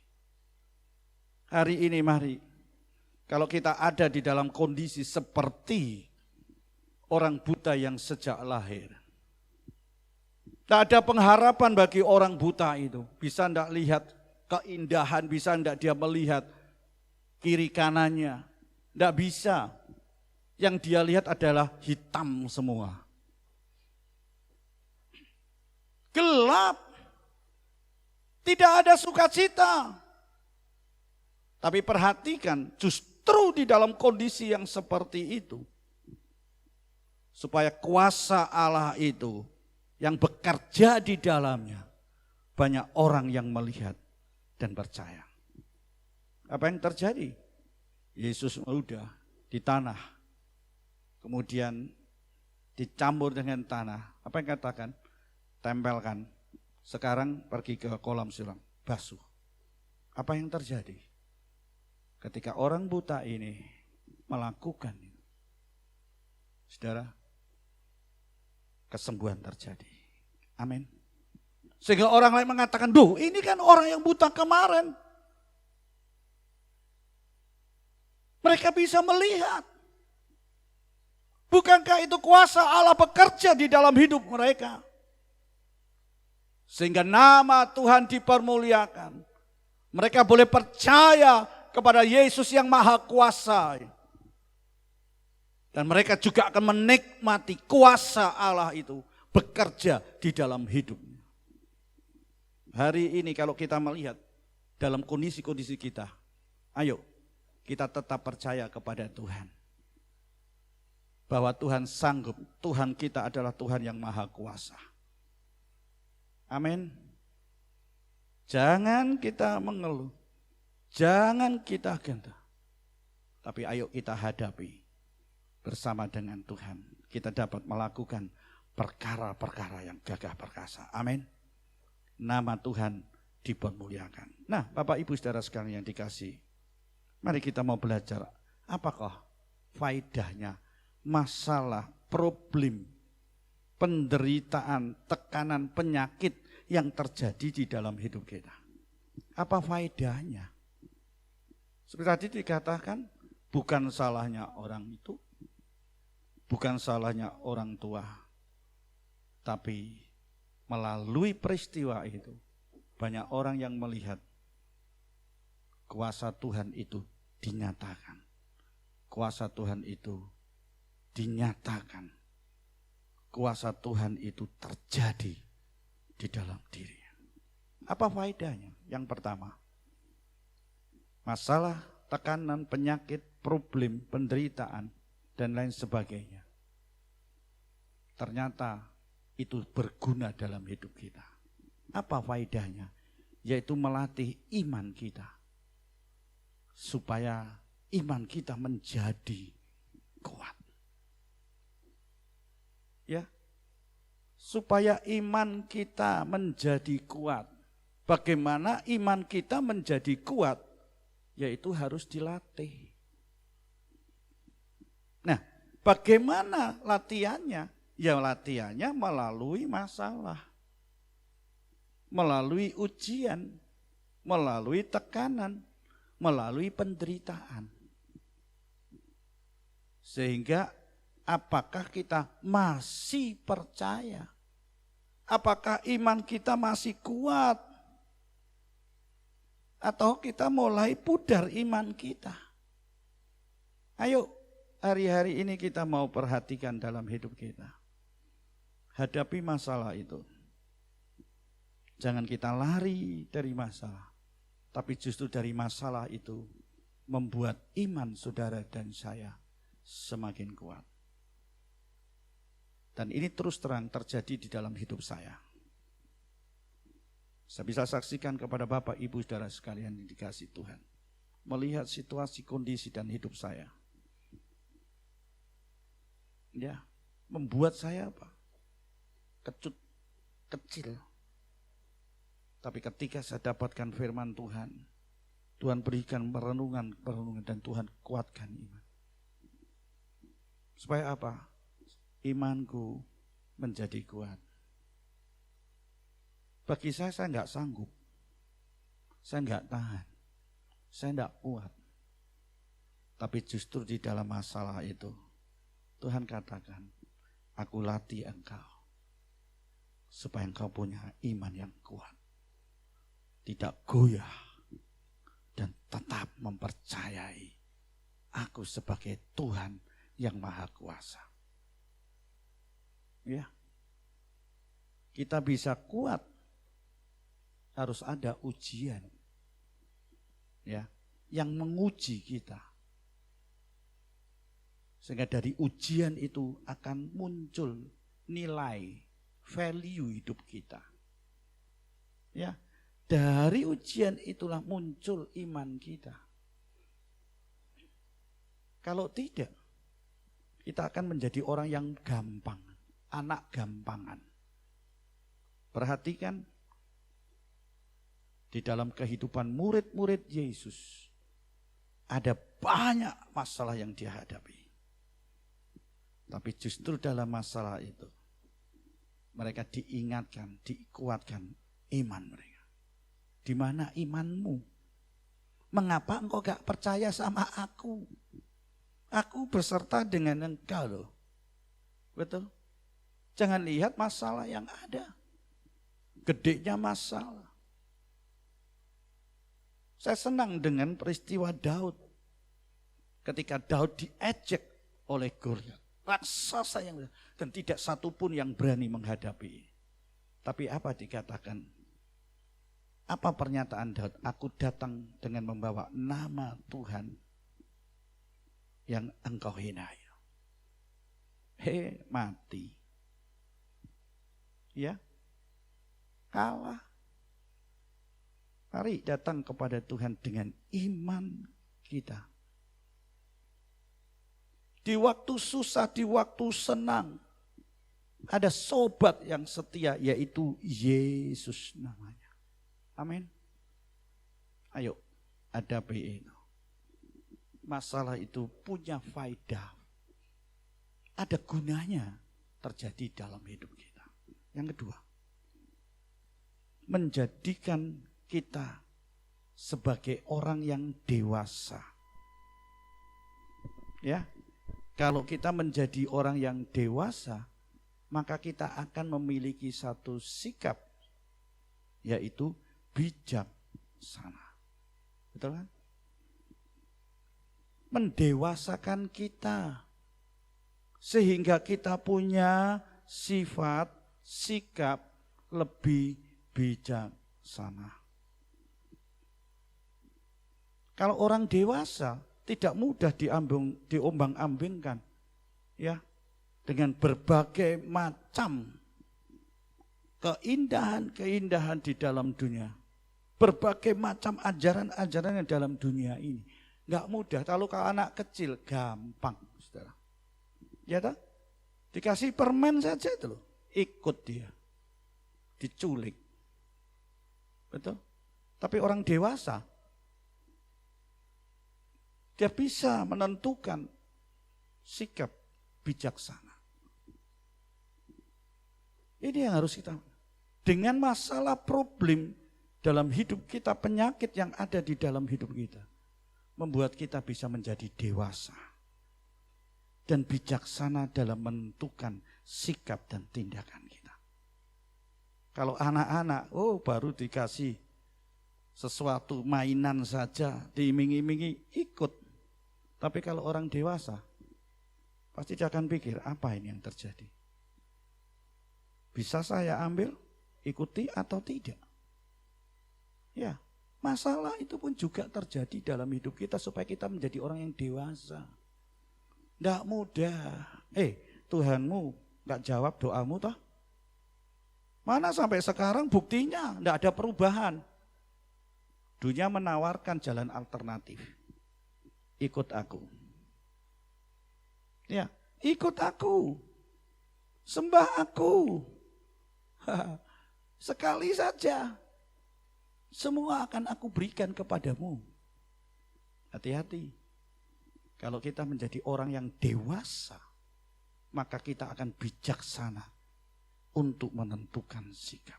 Hari ini mari, kalau kita ada di dalam kondisi seperti orang buta yang sejak lahir. Tidak ada pengharapan bagi orang buta itu. Bisa tidak lihat keindahan, bisa tidak dia melihat kiri kanannya. Tidak bisa. Yang dia lihat adalah hitam semua. Gelap. Tidak ada sukacita. Tapi perhatikan, justru di dalam kondisi yang seperti itu, supaya kuasa Allah itu yang bekerja di dalamnya, banyak orang yang melihat dan percaya. Apa yang terjadi? Yesus udah di tanah, kemudian dicampur dengan tanah. Apa yang katakan? Tempelkan. Sekarang pergi ke kolam silang, basuh. Apa yang terjadi? Ketika orang buta ini melakukan itu, saudara, kesembuhan terjadi. Amin. Sehingga orang lain mengatakan, duh ini kan orang yang buta kemarin. Mereka bisa melihat. Bukankah itu kuasa Allah bekerja di dalam hidup mereka? Sehingga nama Tuhan dipermuliakan. Mereka boleh percaya kepada Yesus yang Maha Kuasa. Dan mereka juga akan menikmati kuasa Allah itu bekerja di dalam hidupnya. Hari ini kalau kita melihat dalam kondisi-kondisi kita, ayo kita tetap percaya kepada Tuhan. Bahwa Tuhan sanggup, Tuhan kita adalah Tuhan yang Maha Kuasa. Amin. Jangan kita mengeluh, jangan kita genta, tapi ayo kita hadapi bersama dengan Tuhan. Kita dapat melakukan perkara-perkara yang gagah perkasa. Amin. Nama Tuhan dipermuliakan. Nah, Bapak Ibu Saudara sekalian yang dikasihi, mari kita mau belajar apakah faedahnya masalah, problem, penderitaan, tekanan, penyakit yang terjadi di dalam hidup kita. Apa faedahnya? Seperti tadi dikatakan, bukan salahnya orang itu, bukan salahnya orang tua, tapi melalui peristiwa itu banyak orang yang melihat kuasa Tuhan itu dinyatakan. Kuasa Tuhan itu dinyatakan. Kuasa Tuhan itu terjadi di dalam dirinya. Apa faedahnya? Yang pertama, masalah, tekanan, penyakit, problem, penderitaan, dan lain sebagainya. Ternyata itu berguna dalam hidup kita. Apa faedahnya? Yaitu melatih iman kita. Supaya iman kita menjadi kuat. Ya, supaya iman kita menjadi kuat. Bagaimana iman kita menjadi kuat? Yaitu harus dilatih. Nah, bagaimana latihannya? Ya latihannya melalui masalah, melalui ujian, melalui tekanan, melalui penderitaan. Sehingga apakah kita masih percaya? Apakah iman kita masih kuat? Atau kita mulai pudar iman kita? Ayo, hari-hari ini kita mau perhatikan dalam hidup kita. Hadapi masalah itu. Jangan kita lari dari masalah, Tapi justru dari masalah itu membuat iman saudara dan saya semakin kuat. Dan ini terus terang terjadi di dalam hidup saya. Saya bisa saksikan kepada Bapak, Ibu, saudara sekalian yang dikasihi Tuhan. Melihat situasi, kondisi, dan hidup saya. Ya, membuat saya apa? Kecut, kecil. Tapi ketika saya dapatkan firman Tuhan, Tuhan berikan perenungan dan Tuhan kuatkan iman. Supaya apa? Imanku menjadi kuat. Bagi saya enggak sanggup. Saya enggak tahan. Saya enggak kuat. Tapi justru di dalam masalah itu, Tuhan katakan, aku latih engkau. Supaya engkau punya iman yang kuat. Tidak goyah. Dan tetap mempercayai aku sebagai Tuhan yang Maha Kuasa. Ya, kita bisa kuat, harus ada ujian, ya, yang menguji kita, sehingga dari ujian itu akan muncul nilai, value hidup kita, ya, dari ujian itulah muncul iman kita. Kalau tidak, kita akan menjadi orang yang gampang. Anak gampangan. Perhatikan di dalam kehidupan murid-murid Yesus ada banyak masalah yang dihadapi. Tapi justru dalam masalah itu mereka diingatkan, dikuatkan iman mereka. Di mana imanmu? Mengapa engkau gak percaya sama aku? Aku beserta dengan engkau loh. Betul? Jangan lihat masalah yang ada. Gedenya masalah. Saya senang dengan peristiwa Daud. Ketika Daud diejek oleh Goliat. Raksasa yang, dan tidak satupun yang berani menghadapi. Tapi apa dikatakan? Apa pernyataan Daud? Aku datang dengan membawa nama Tuhan yang engkau hinai. Mati. Ya, kalah. Mari datang kepada Tuhan dengan iman kita. Di waktu susah, di waktu senang, ada sobat yang setia, yaitu Yesus namanya. Amin. Ayo, hadapi itu. Masalah itu punya faedah. Ada gunanya terjadi dalam hidup kita. Yang kedua, menjadikan kita sebagai orang yang dewasa. Ya, kalau kita menjadi orang yang dewasa, maka kita akan memiliki satu sikap, yaitu bijaksana. Betul kan? Mendewasakan kita, sehingga kita punya sifat, sikap lebih bijaksana. Kalau orang dewasa tidak mudah diombang-ambingkan, ya, dengan berbagai macam keindahan-keindahan di dalam dunia, berbagai macam ajaran-ajaran yang dalam dunia ini. Enggak mudah. Kalau anak kecil gampang, saudara. Ya tak? Dikasih permen saja itu loh. Ikut dia, diculik, betul. Tapi orang dewasa, dia bisa menentukan sikap bijaksana. Ini yang harus kita, dengan masalah problem dalam hidup kita, penyakit yang ada di dalam hidup kita, membuat kita bisa menjadi dewasa dan bijaksana dalam menentukan sikap dan tindakan kita. Kalau anak-anak, baru dikasih sesuatu mainan saja, diiming-imingi, ikut. Tapi kalau orang dewasa, pasti dia akan pikir, apa ini yang terjadi? Bisa saya ambil, ikuti atau tidak? Ya, Masalah itu pun juga terjadi dalam hidup kita supaya kita menjadi orang yang dewasa. Tidak mudah. Tuhanmu gak jawab doamu toh? Mana sampai sekarang buktinya tidak ada perubahan. Dunia menawarkan jalan alternatif. Ikut aku. Ya, ikut aku. Sembah aku. Sekali saja. Semua akan aku berikan kepadamu. Hati-hati. Kalau kita menjadi orang yang dewasa, maka kita akan bijaksana untuk menentukan sikap.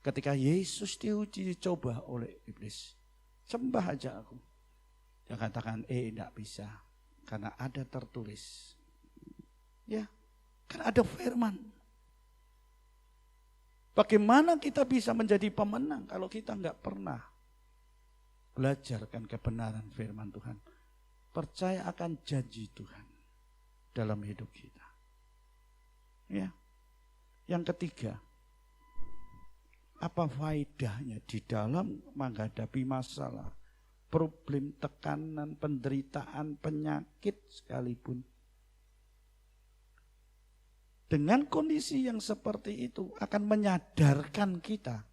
Ketika Yesus diuji dicoba oleh iblis, sembah aja aku. Dia katakan, tidak bisa. Karena ada tertulis. Ya, kan ada firman. Bagaimana kita bisa menjadi pemenang kalau kita nggak pernah belajarkan kebenaran firman Tuhan. Percaya akan janji Tuhan dalam hidup kita. Ya. Yang ketiga, apa faedahnya di dalam menghadapi masalah, problem, tekanan, penderitaan, penyakit sekalipun. Dengan kondisi yang seperti itu akan menyadarkan kita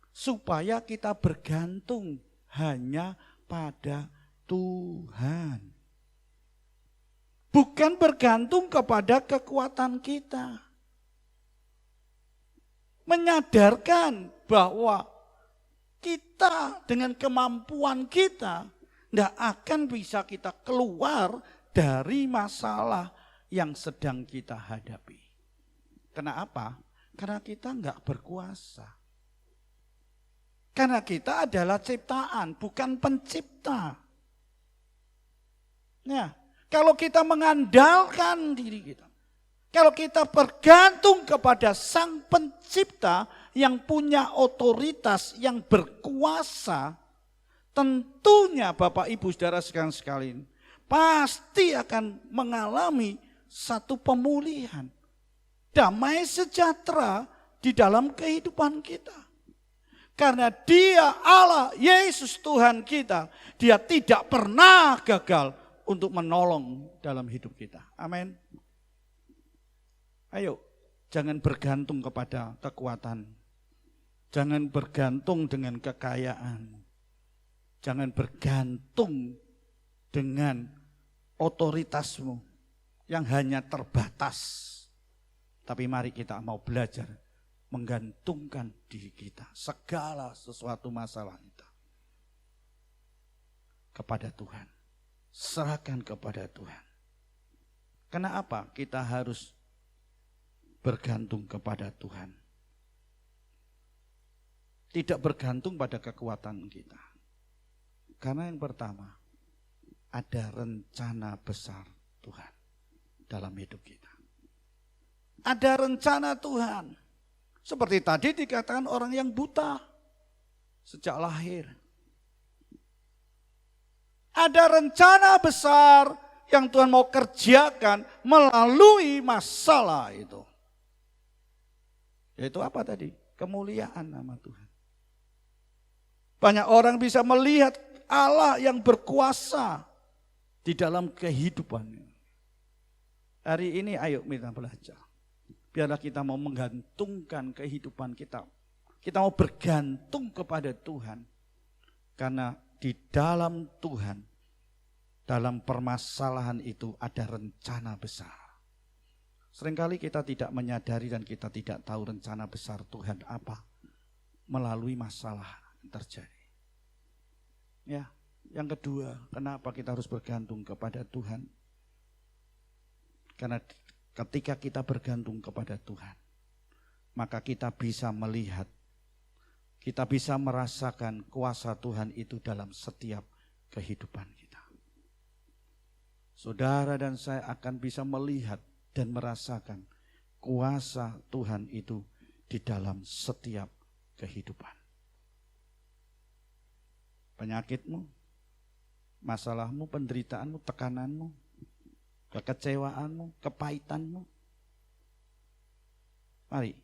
supaya kita bergantung hanya pada Tuhan. Bukan bergantung kepada kekuatan kita. Menyadarkan bahwa kita dengan kemampuan kita tidak akan bisa kita keluar dari masalah yang sedang kita hadapi. Kenapa? Karena kita enggak berkuasa. Karena kita adalah ciptaan, bukan pencipta. Ya, kalau kita mengandalkan diri kita, kalau kita bergantung kepada Sang Pencipta yang punya otoritas, yang berkuasa, tentunya Bapak Ibu Saudara sekalian pasti akan mengalami satu pemulihan, damai sejahtera di dalam kehidupan kita. Karena Dia Allah, Yesus Tuhan kita, Dia tidak pernah gagal untuk menolong dalam hidup kita. Amin. Ayo, jangan bergantung kepada kekuatan. Jangan bergantung dengan kekayaan. Jangan bergantung dengan otoritasmu yang hanya terbatas. Tapi mari kita mau belajar menggantungkan diri kita, segala sesuatu masalah kita kepada Tuhan. Serahkan kepada Tuhan. Kenapa kita harus bergantung kepada Tuhan? Tidak bergantung pada kekuatan kita. Karena yang pertama, ada rencana besar Tuhan dalam hidup kita. Ada rencana Tuhan. Seperti tadi dikatakan orang yang buta sejak lahir. Ada rencana besar yang Tuhan mau kerjakan melalui masalah itu. Yaitu apa tadi? Kemuliaan nama Tuhan. Banyak orang bisa melihat Allah yang berkuasa di dalam kehidupannya. Hari ini ayo kita belajar. Biarlah kita mau menggantungkan kehidupan kita. Kita mau bergantung kepada Tuhan. Karena di dalam Tuhan, dalam permasalahan itu ada rencana besar. Seringkali kita tidak menyadari dan kita tidak tahu rencana besar Tuhan apa melalui masalah yang terjadi. Ya, yang kedua, kenapa kita harus bergantung kepada Tuhan? Karena ketika kita bergantung kepada Tuhan, maka kita bisa melihat, kita bisa merasakan kuasa Tuhan itu dalam setiap kehidupan kita. Saudara dan saya akan bisa melihat dan merasakan kuasa Tuhan itu di dalam setiap kehidupan. Penyakitmu, masalahmu, penderitaanmu, tekananmu, kekecewaanmu, kepahitanmu. Mari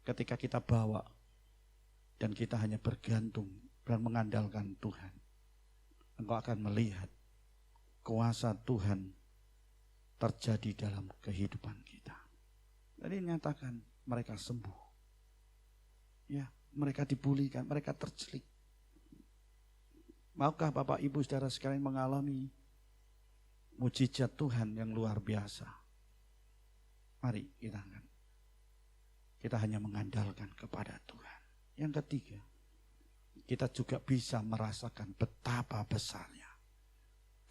ketika kita bawa dan kita hanya bergantung dan mengandalkan Tuhan, engkau akan melihat kuasa Tuhan terjadi dalam kehidupan kita. Tadi nyatakan mereka sembuh. Ya, mereka dipulihkan, mereka tercelik. Maukah Bapak Ibu Saudara sekalian mengalami mujizat Tuhan yang luar biasa? Mari kita hanya mengandalkan kepada Tuhan. Yang ketiga, kita juga bisa merasakan betapa besarnya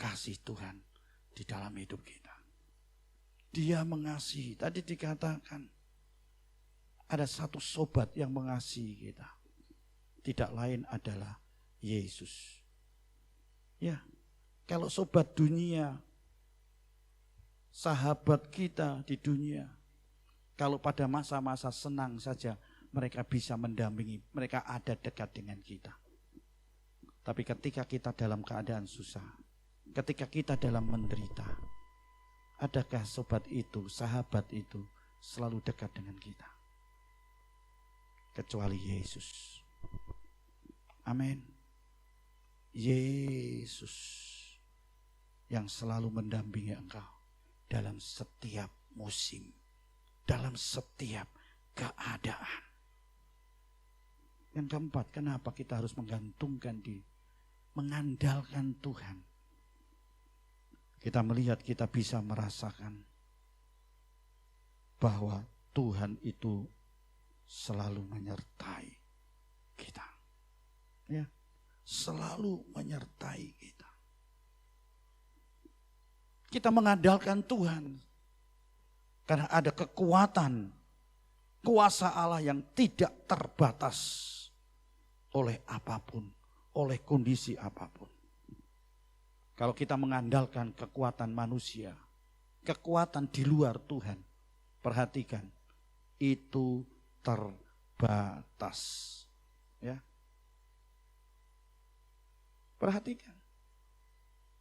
kasih Tuhan di dalam hidup kita. Dia mengasihi. Tadi dikatakan ada satu sobat yang mengasihi kita. Tidak lain adalah Yesus. Ya, kalau sobat dunia, sahabat kita di dunia, kalau pada masa-masa senang saja mereka bisa mendampingi, mereka ada dekat dengan kita. Tapi ketika kita dalam keadaan susah, ketika kita dalam menderita, adakah sobat itu, sahabat itu selalu dekat dengan kita? Kecuali Yesus. Amin. Yesus yang selalu mendampingi engkau dalam setiap musim, dalam setiap keadaan. Yang keempat, kenapa kita harus menggantungkan diri, mengandalkan Tuhan? Kita melihat, kita bisa merasakan bahwa Tuhan itu selalu menyertai kita. Ya, selalu menyertai kita. Kita mengandalkan Tuhan karena ada kekuatan, kuasa Allah yang tidak terbatas oleh apapun, oleh kondisi apapun. Kalau kita mengandalkan kekuatan manusia, kekuatan di luar Tuhan, perhatikan, itu terbatas. Ya. Perhatikan.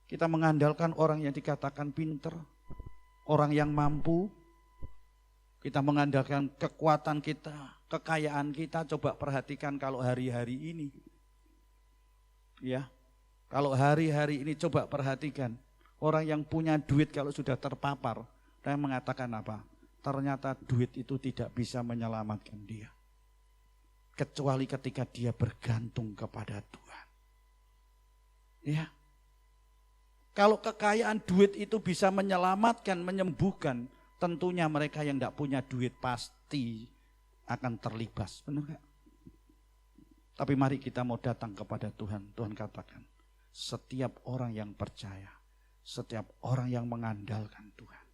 Kita mengandalkan orang yang dikatakan pinter, orang yang mampu. Kita mengandalkan kekuatan kita, kekayaan kita. Coba perhatikan kalau hari-hari ini. Ya. Kalau hari-hari ini coba perhatikan. Orang yang punya duit kalau sudah terpapar, dia mengatakan apa? Ternyata duit itu tidak bisa menyelamatkan dia. Kecuali ketika dia bergantung kepada Tuhan. Ya. Kalau kekayaan duit itu bisa menyelamatkan, menyembuhkan, tentunya mereka yang tidak punya duit pasti akan terlibas. Benar gak? Tapi mari kita mau datang kepada Tuhan. Tuhan katakan, setiap orang yang percaya, setiap orang yang mengandalkan Tuhan,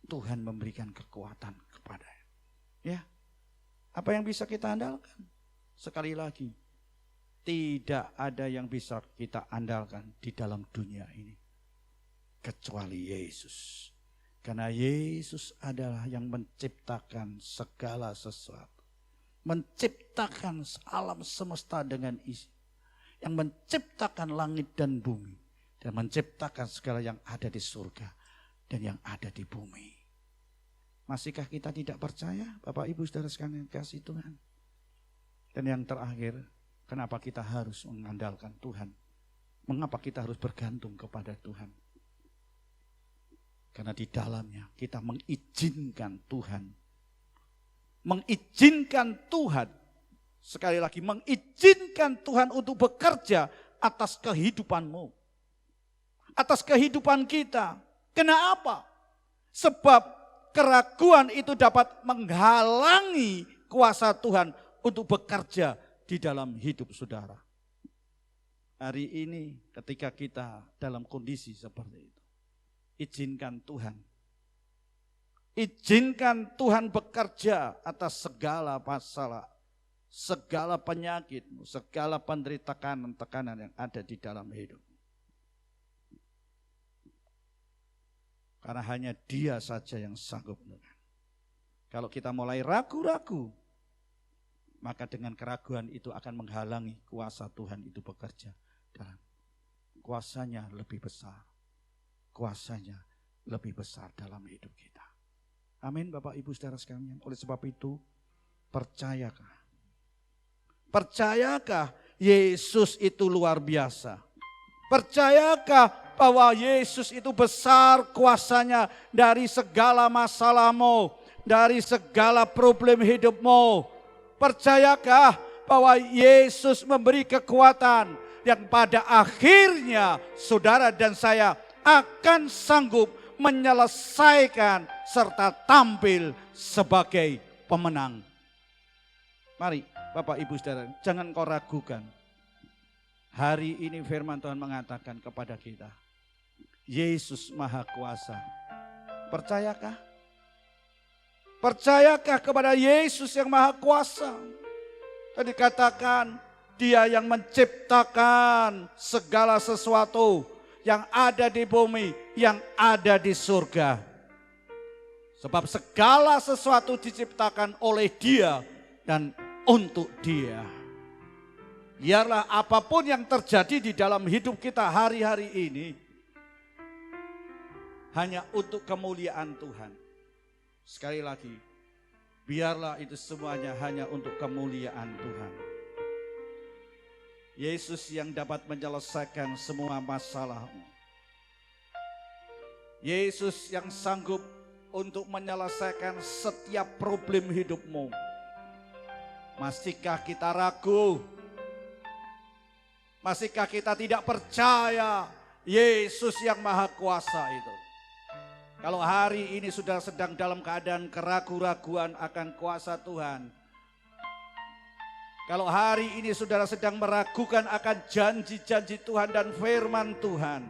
Tuhan memberikan kekuatan kepadanya. Ya. Apa yang bisa kita andalkan? Sekali lagi, tidak ada yang bisa kita andalkan di dalam dunia ini kecuali Yesus. Karena Yesus adalah yang menciptakan segala sesuatu. Menciptakan alam semesta dengan isi. Yang menciptakan langit dan bumi. Dan menciptakan segala yang ada di surga dan yang ada di bumi. Masihkah kita tidak percaya, Bapak Ibu Saudara sekalian kasih Tuhan? Dan yang terakhir, kenapa kita harus mengandalkan Tuhan? Mengapa kita harus bergantung kepada Tuhan? Karena di dalamnya kita mengizinkan Tuhan. Mengizinkan Tuhan. Sekali lagi, mengizinkan Tuhan untuk bekerja atas kehidupanmu. Atas kehidupan kita. Kenapa? Sebab keraguan itu dapat menghalangi kuasa Tuhan untuk bekerja di dalam hidup saudara. Hari ini ketika kita dalam kondisi seperti itu, izinkan Tuhan. Izinkan Tuhan bekerja atas segala masalah, segala penyakitmu, segala penderitaan tekanan yang ada di dalam hidup. Karena hanya Dia saja yang sanggup. Kalau kita mulai ragu-ragu, maka dengan keraguan itu akan menghalangi kuasa Tuhan itu bekerja. Dan kuasanya lebih besar. Kuasanya lebih besar dalam hidup kita. Amin Bapak Ibu Saudara sekalian. Oleh sebab itu, percayakah Percayakah Yesus itu luar biasa? Percayakah bahwa Yesus itu besar kuasanya dari segala masalahmu, dari segala problem hidupmu? Percayakah bahwa Yesus memberi kekuatan yang pada akhirnya saudara dan saya akan sanggup menyelesaikan serta tampil sebagai pemenang? Mari Bapak Ibu Saudara, jangan kau ragukan. Hari ini firman Tuhan mengatakan kepada kita, Yesus Maha Kuasa. Percayakah? Percayakah kepada Yesus yang Maha Kuasa? Tadi katakan, Dia yang menciptakan segala sesuatu yang ada di bumi, yang ada di surga. Sebab segala sesuatu diciptakan oleh Dia dan untuk Dia. Biarlah apapun yang terjadi di dalam hidup kita hari-hari ini hanya untuk kemuliaan Tuhan. Sekali lagi, biarlah itu semuanya hanya untuk kemuliaan Tuhan. Yesus yang dapat menyelesaikan semua masalahmu. Yesus yang sanggup untuk menyelesaikan setiap problem hidupmu. Masihkah kita ragu? Masihkah kita tidak percaya Yesus yang Maha Kuasa itu? Kalau hari ini sudah sedang dalam keadaan keraguan-raguan akan kuasa Tuhan. Kalau hari ini saudara sedang meragukan akan janji-janji Tuhan dan firman Tuhan.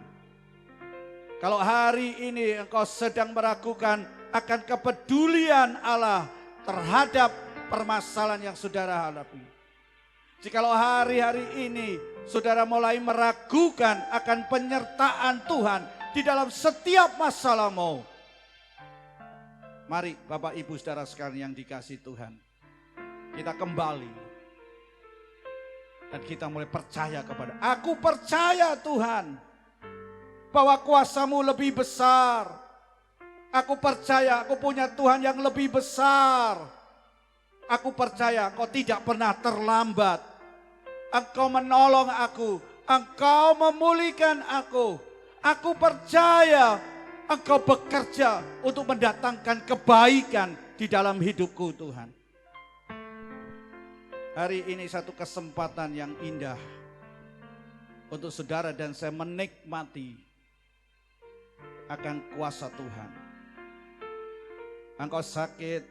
Kalau hari ini engkau sedang meragukan akan kepedulian Allah terhadap permasalahan yang saudara hadapi. Jikalau hari-hari ini saudara mulai meragukan akan penyertaan Tuhan di dalam setiap masalahmu. Mari Bapak Ibu Saudara sekalian yang dikasihi Tuhan, kita kembali dan kita mulai percaya kepada, aku percaya Tuhan bahwa kuasa-Mu lebih besar. Aku percaya aku punya Tuhan yang lebih besar. Aku percaya Kau tidak pernah terlambat. Engkau menolong aku, Engkau memulihkan aku. Aku percaya Engkau bekerja untuk mendatangkan kebaikan di dalam hidupku Tuhan. Hari ini satu kesempatan yang indah untuk saudara dan saya menikmati akan kuasa Tuhan. Engkau sakit,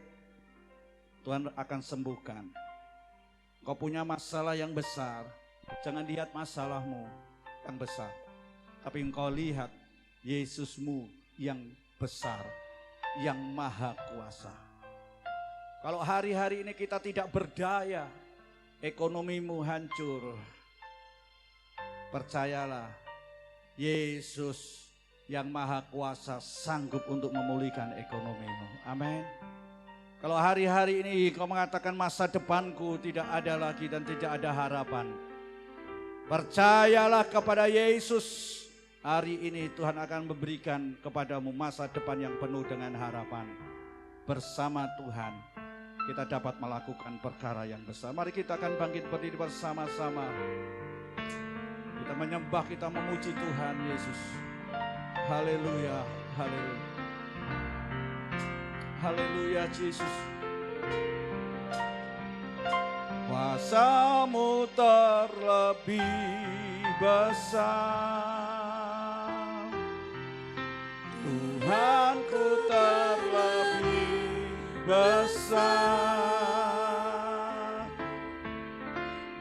Tuhan akan sembuhkan. Kau punya masalah yang besar, jangan lihat masalahmu yang besar, tapi engkau lihat Yesusmu yang besar, yang Maha Kuasa. Kalau hari-hari ini kita tidak berdaya, ekonomimu hancur, percayalah Yesus yang Maha Kuasa sanggup untuk memulihkan ekonomimu. Amin. Kalau hari-hari ini kau mengatakan masa depanku tidak ada lagi dan tidak ada harapan, percayalah kepada Yesus. Hari ini Tuhan akan memberikan kepadamu masa depan yang penuh dengan harapan. Bersama Tuhan kita dapat melakukan perkara yang besar. Mari kita akan bangkit berdiri bersama-sama. Kita menyembah, kita memuji Tuhan Yesus. Haleluya, haleluya. Haleluya Yesus. Kuasa-Mu terlebih besar, Tuhanku terlebih besar.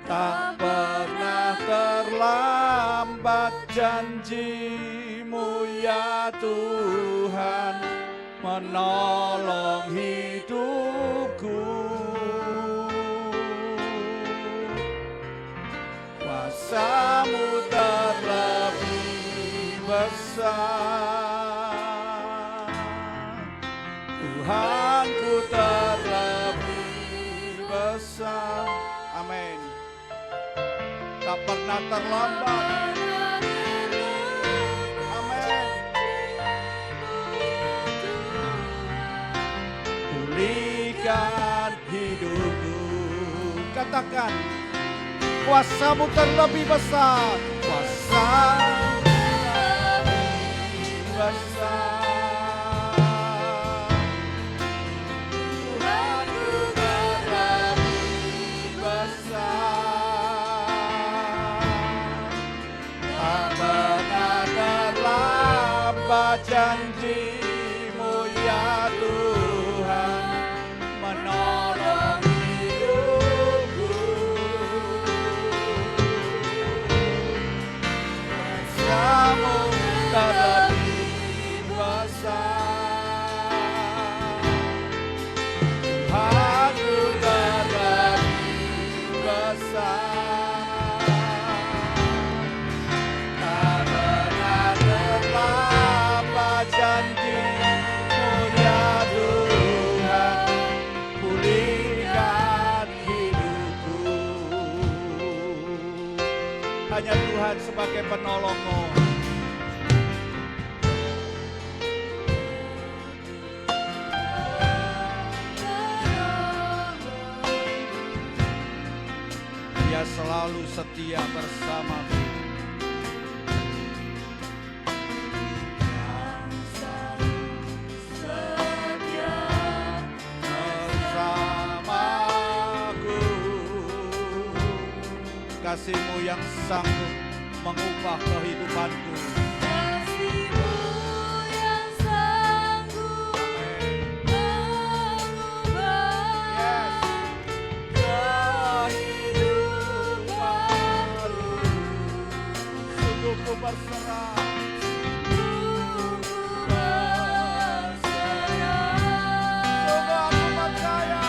Tak pernah terlambat janji-Mu ya Tuhan, menolong hidupku. Kuasa-Mu terlebih besar, Tuhanku terlebih besar. Amin. Tak pernah terlambat. Pulihkan hidupku. Katakan, kuasa-Mu terlebih besar. Kuasa-Mu terlebih besar. Tuhanku terlebih besar. Tak pernah terlambat janji-Mu ya Tuhan, menolong hidupku. Kuasa-Mu terlebih besar. Tuhanku terlebih besar. Tak pernah terlambat janji-Mu ya Tuhan, pulihkan hidupku. Hanya Tuhan sebagai penolong-Mu. Dia selalu setia bersama-Mu. Bersamaku. Kasih-Mu yang sanggup mengubah kehidupanku. Kasih-Mu yang sanggup mengubah kehidupanku. Sungguh ku berserah. Sungguh aku percaya.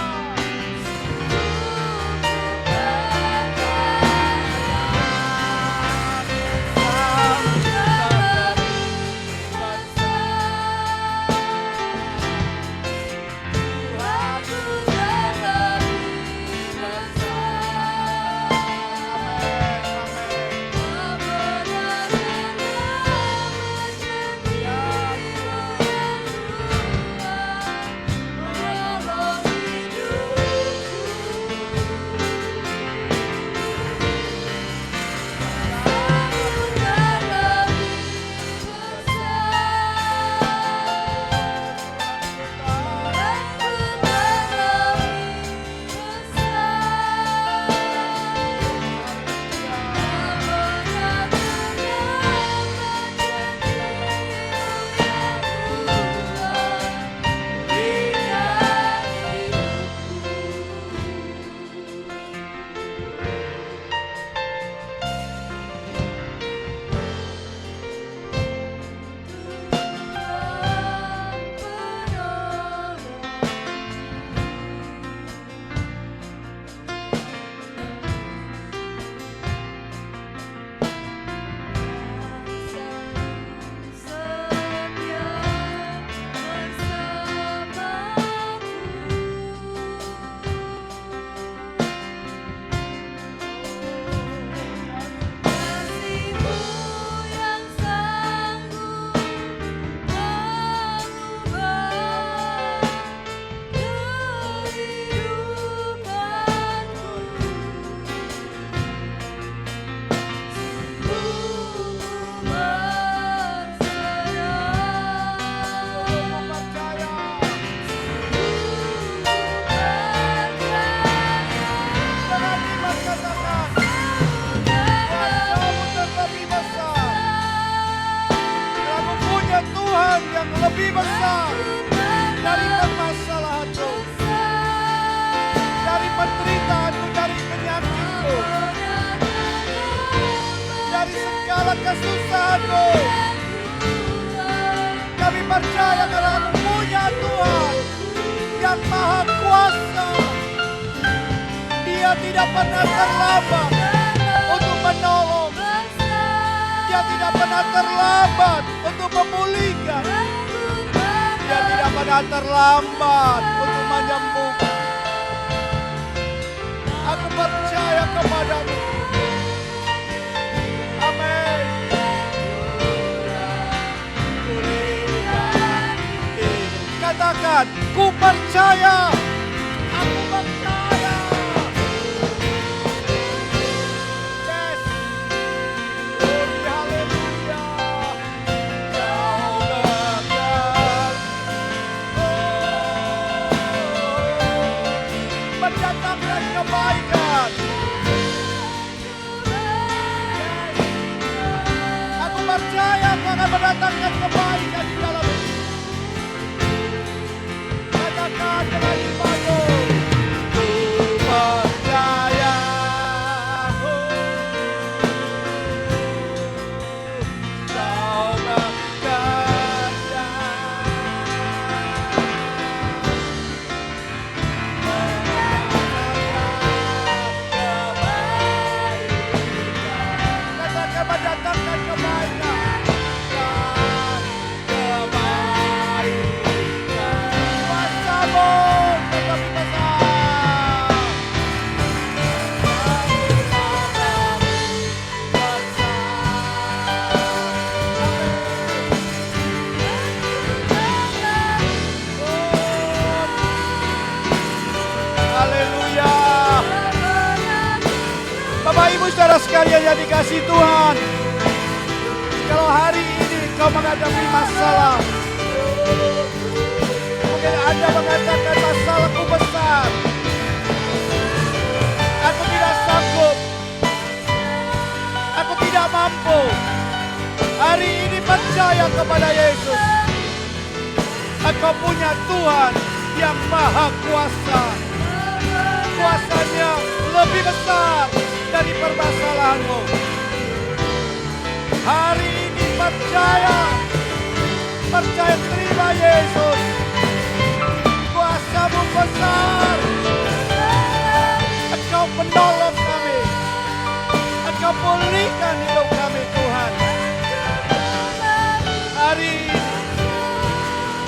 lebih besar dari permasalahanku, dari penderitaanku, dari penyakitku, dari segala kesusahanku. Kami percaya kalau Aku punya Tuhan yang Maha Kuasa. Dia tidak pernah terlambat untuk menolong. Dia tidak pernah terlambat untuk memulihkan. Dia tidak pernah terlambat untuk menyembuhkan. Aku percaya kepada-Mu. Amin. Katakan, ku percaya. Aku percaya. sekalian yang dikasih Tuhan, kalau hari ini kau menghadapi masalah, mungkin Anda mengatakan masalahku besar, aku tidak sanggup, aku tidak mampu. Hari ini percaya kepada Yesus. Engkau punya Tuhan yang maha kuasa. Kuasanya lebih besar dari permasalahanmu. Hari ini percaya terima Yesus. Kuasamu besar. Engkau penolong kami. Engkau pulihkan hidup kami Tuhan. Hari ini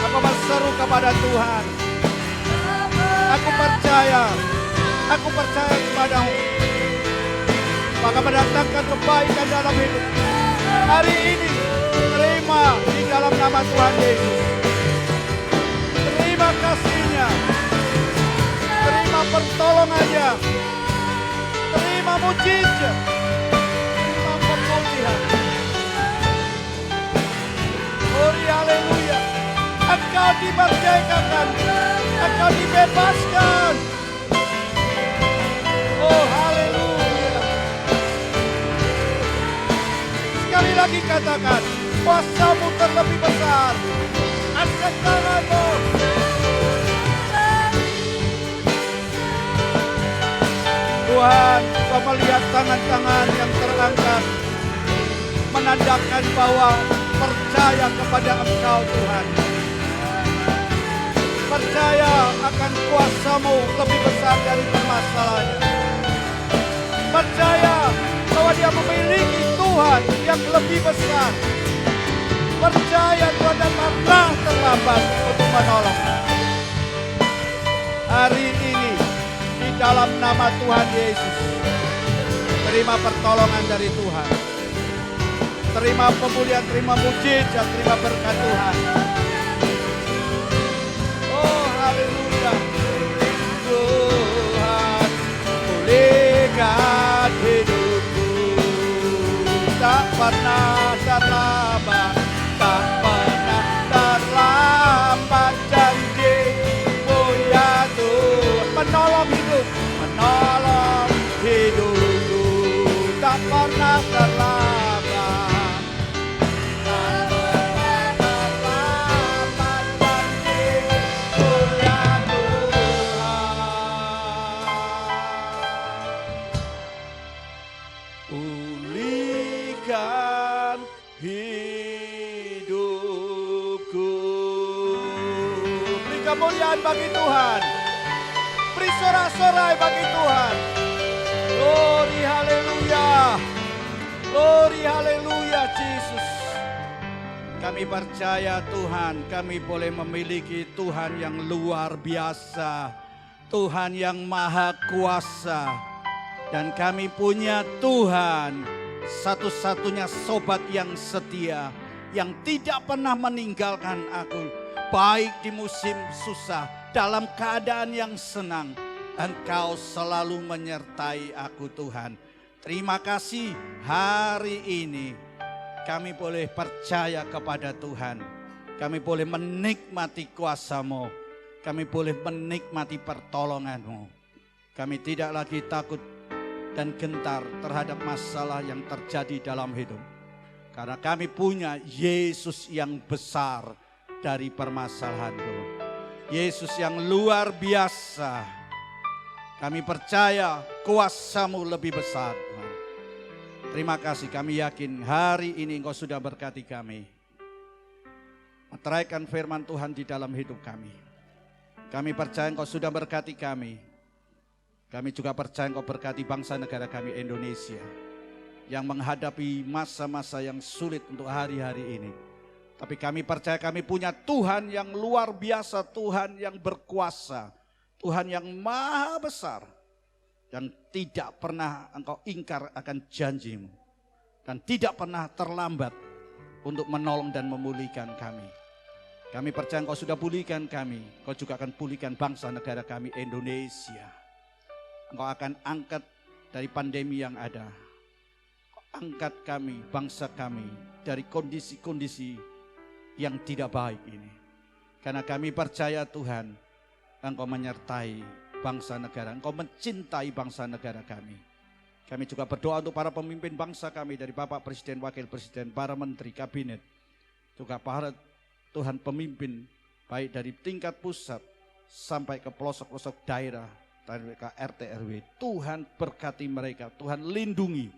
aku berseru kepada Tuhan. Aku percaya kepadamu. Maka mendatangkan kebaikan dalam hidup. Hari ini terima di dalam nama Tuhan Yesus. Terima kasih-Nya. Terima pertolongannya. Terima mujizat. Terima pemulihan. Glory haleluya. Engkau dimerdekakan. Engkau dibebaskan. Oh haleluya. Sekali lagi katakan, kuasamu terlebih besar. Angkat tanganmu. Tuhan, kau melihat tangan-tangan yang terangkat, menandakan bahwa percaya kepada Engkau Tuhan. Percaya akan kuasamu lebih besar dari permasalahan. Percaya bahwa dia memiliki Tuhan yang lebih besar. Percaya Tuhan dan pernah terlambat untuk menolong. Hari ini di dalam nama Tuhan Yesus, terima pertolongan dari Tuhan. Terima pemulihan, terima mujizat, terima berkat Tuhan. Oh haleluya. Tuhan pulihkan hidupku. Tak pernah terlambat, tak pernah terlambat janji-Mu ya Tuhan. Menolong hidupku, tak pernah terlambat. Pulihkan hidupku. Beri kemuliaan bagi Tuhan. Beri sorak-sorai bagi Tuhan. Glory haleluya. Glory haleluya Yesus. Kami percaya Tuhan, kami boleh memiliki Tuhan yang luar biasa. Tuhan yang maha kuasa. Dan kami punya Tuhan, satu-satunya sobat yang setia, yang tidak pernah meninggalkan aku, baik di musim susah, dalam keadaan yang senang. Engkau selalu menyertai aku Tuhan. Terima kasih hari ini kami boleh percaya kepada Tuhan. Kami boleh menikmati kuasa-Mu. Kami boleh menikmati pertolongan-Mu. Kami tidak lagi takut dan gentar terhadap masalah yang terjadi dalam hidup. Karena kami punya Yesus yang besar dari permasalahan-Mu. Yesus yang luar biasa. Kami percaya kuasa-Mu lebih besar. Terima kasih, kami yakin hari ini Engkau sudah berkati kami. Meteraikan firman Tuhan di dalam hidup kami. Kami percaya Engkau sudah berkati kami. Kami juga percaya Engkau berkati bangsa negara kami Indonesia yang menghadapi masa-masa yang sulit untuk hari-hari ini. Tapi kami percaya kami punya Tuhan yang luar biasa, Tuhan yang berkuasa, Tuhan yang maha besar. Dan tidak pernah Engkau ingkar akan janji-Mu. Dan tidak pernah terlambat untuk menolong dan memulihkan kami. Kami percaya Engkau sudah pulihkan kami, Engkau juga akan pulihkan bangsa negara kami Indonesia. Engkau akan angkat dari pandemi yang ada. angkat kami, bangsa kami dari kondisi-kondisi yang tidak baik ini. Karena kami percaya Tuhan, Engkau menyertai bangsa negara, Engkau mencintai bangsa negara kami. Kami juga berdoa untuk para pemimpin bangsa kami, dari Bapak Presiden, Wakil Presiden, para Menteri, Kabinet, juga para Tuhan pemimpin, baik dari tingkat pusat sampai ke pelosok-pelosok daerah, dari RT RW. Tuhan berkati mereka, Tuhan lindungi.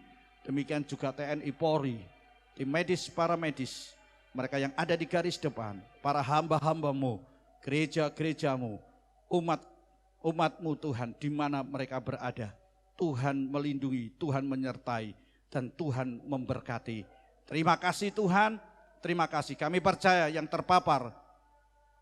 Demikian juga TNI Polri, tim medis, para medis, mereka yang ada di garis depan, para hamba-hambamu, gereja-gerejamu, umatmu Tuhan, di mana mereka berada. Tuhan melindungi, Tuhan menyertai, dan Tuhan memberkati. Terima kasih Tuhan, terima kasih. Kami percaya yang terpapar,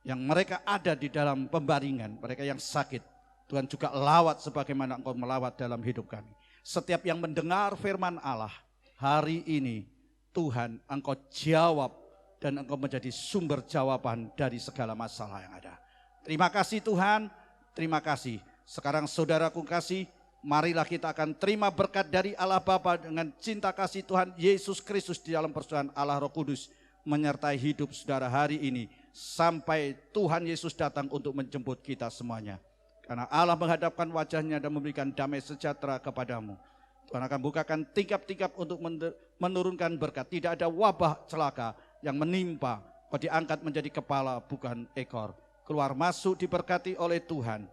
yang mereka ada di dalam pembaringan, mereka yang sakit, Tuhan juga lawat sebagaimana Engkau melawat dalam hidup kami. Setiap yang mendengar firman Allah hari ini, Tuhan Engkau jawab dan Engkau menjadi sumber jawaban dari segala masalah yang ada. Terima kasih Tuhan, terima kasih. Sekarang saudaraku kasih, marilah kita akan terima berkat dari Allah Bapa dengan cinta kasih Tuhan Yesus Kristus di dalam persekutuan Allah Roh Kudus menyertai hidup saudara hari ini sampai Tuhan Yesus datang untuk menjemput kita semuanya. Karena Allah menghadapkan wajahnya dan memberikan damai sejahtera kepadamu. Tuhan akan bukakan tingkap-tingkap untuk menurunkan berkat. Tidak ada wabah celaka yang menimpa. Kau diangkat menjadi kepala bukan ekor. Keluar masuk diberkati oleh Tuhan.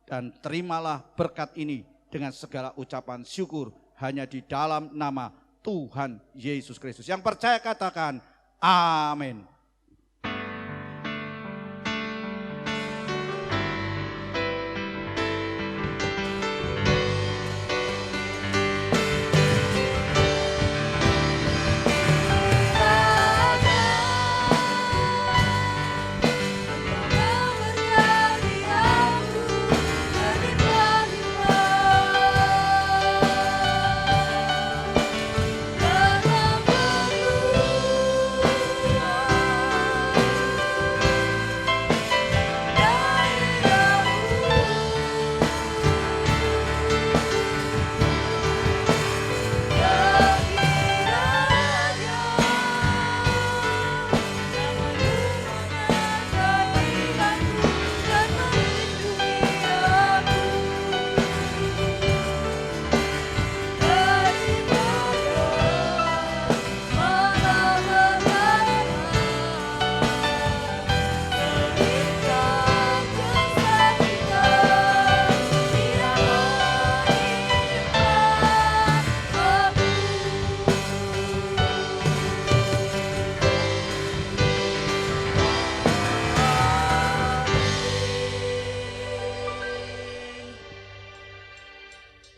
Dan terimalah berkat ini dengan segala ucapan syukur hanya di dalam nama Tuhan Yesus Kristus. Yang percaya katakan amin.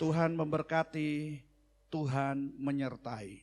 Tuhan memberkati, Tuhan menyertai.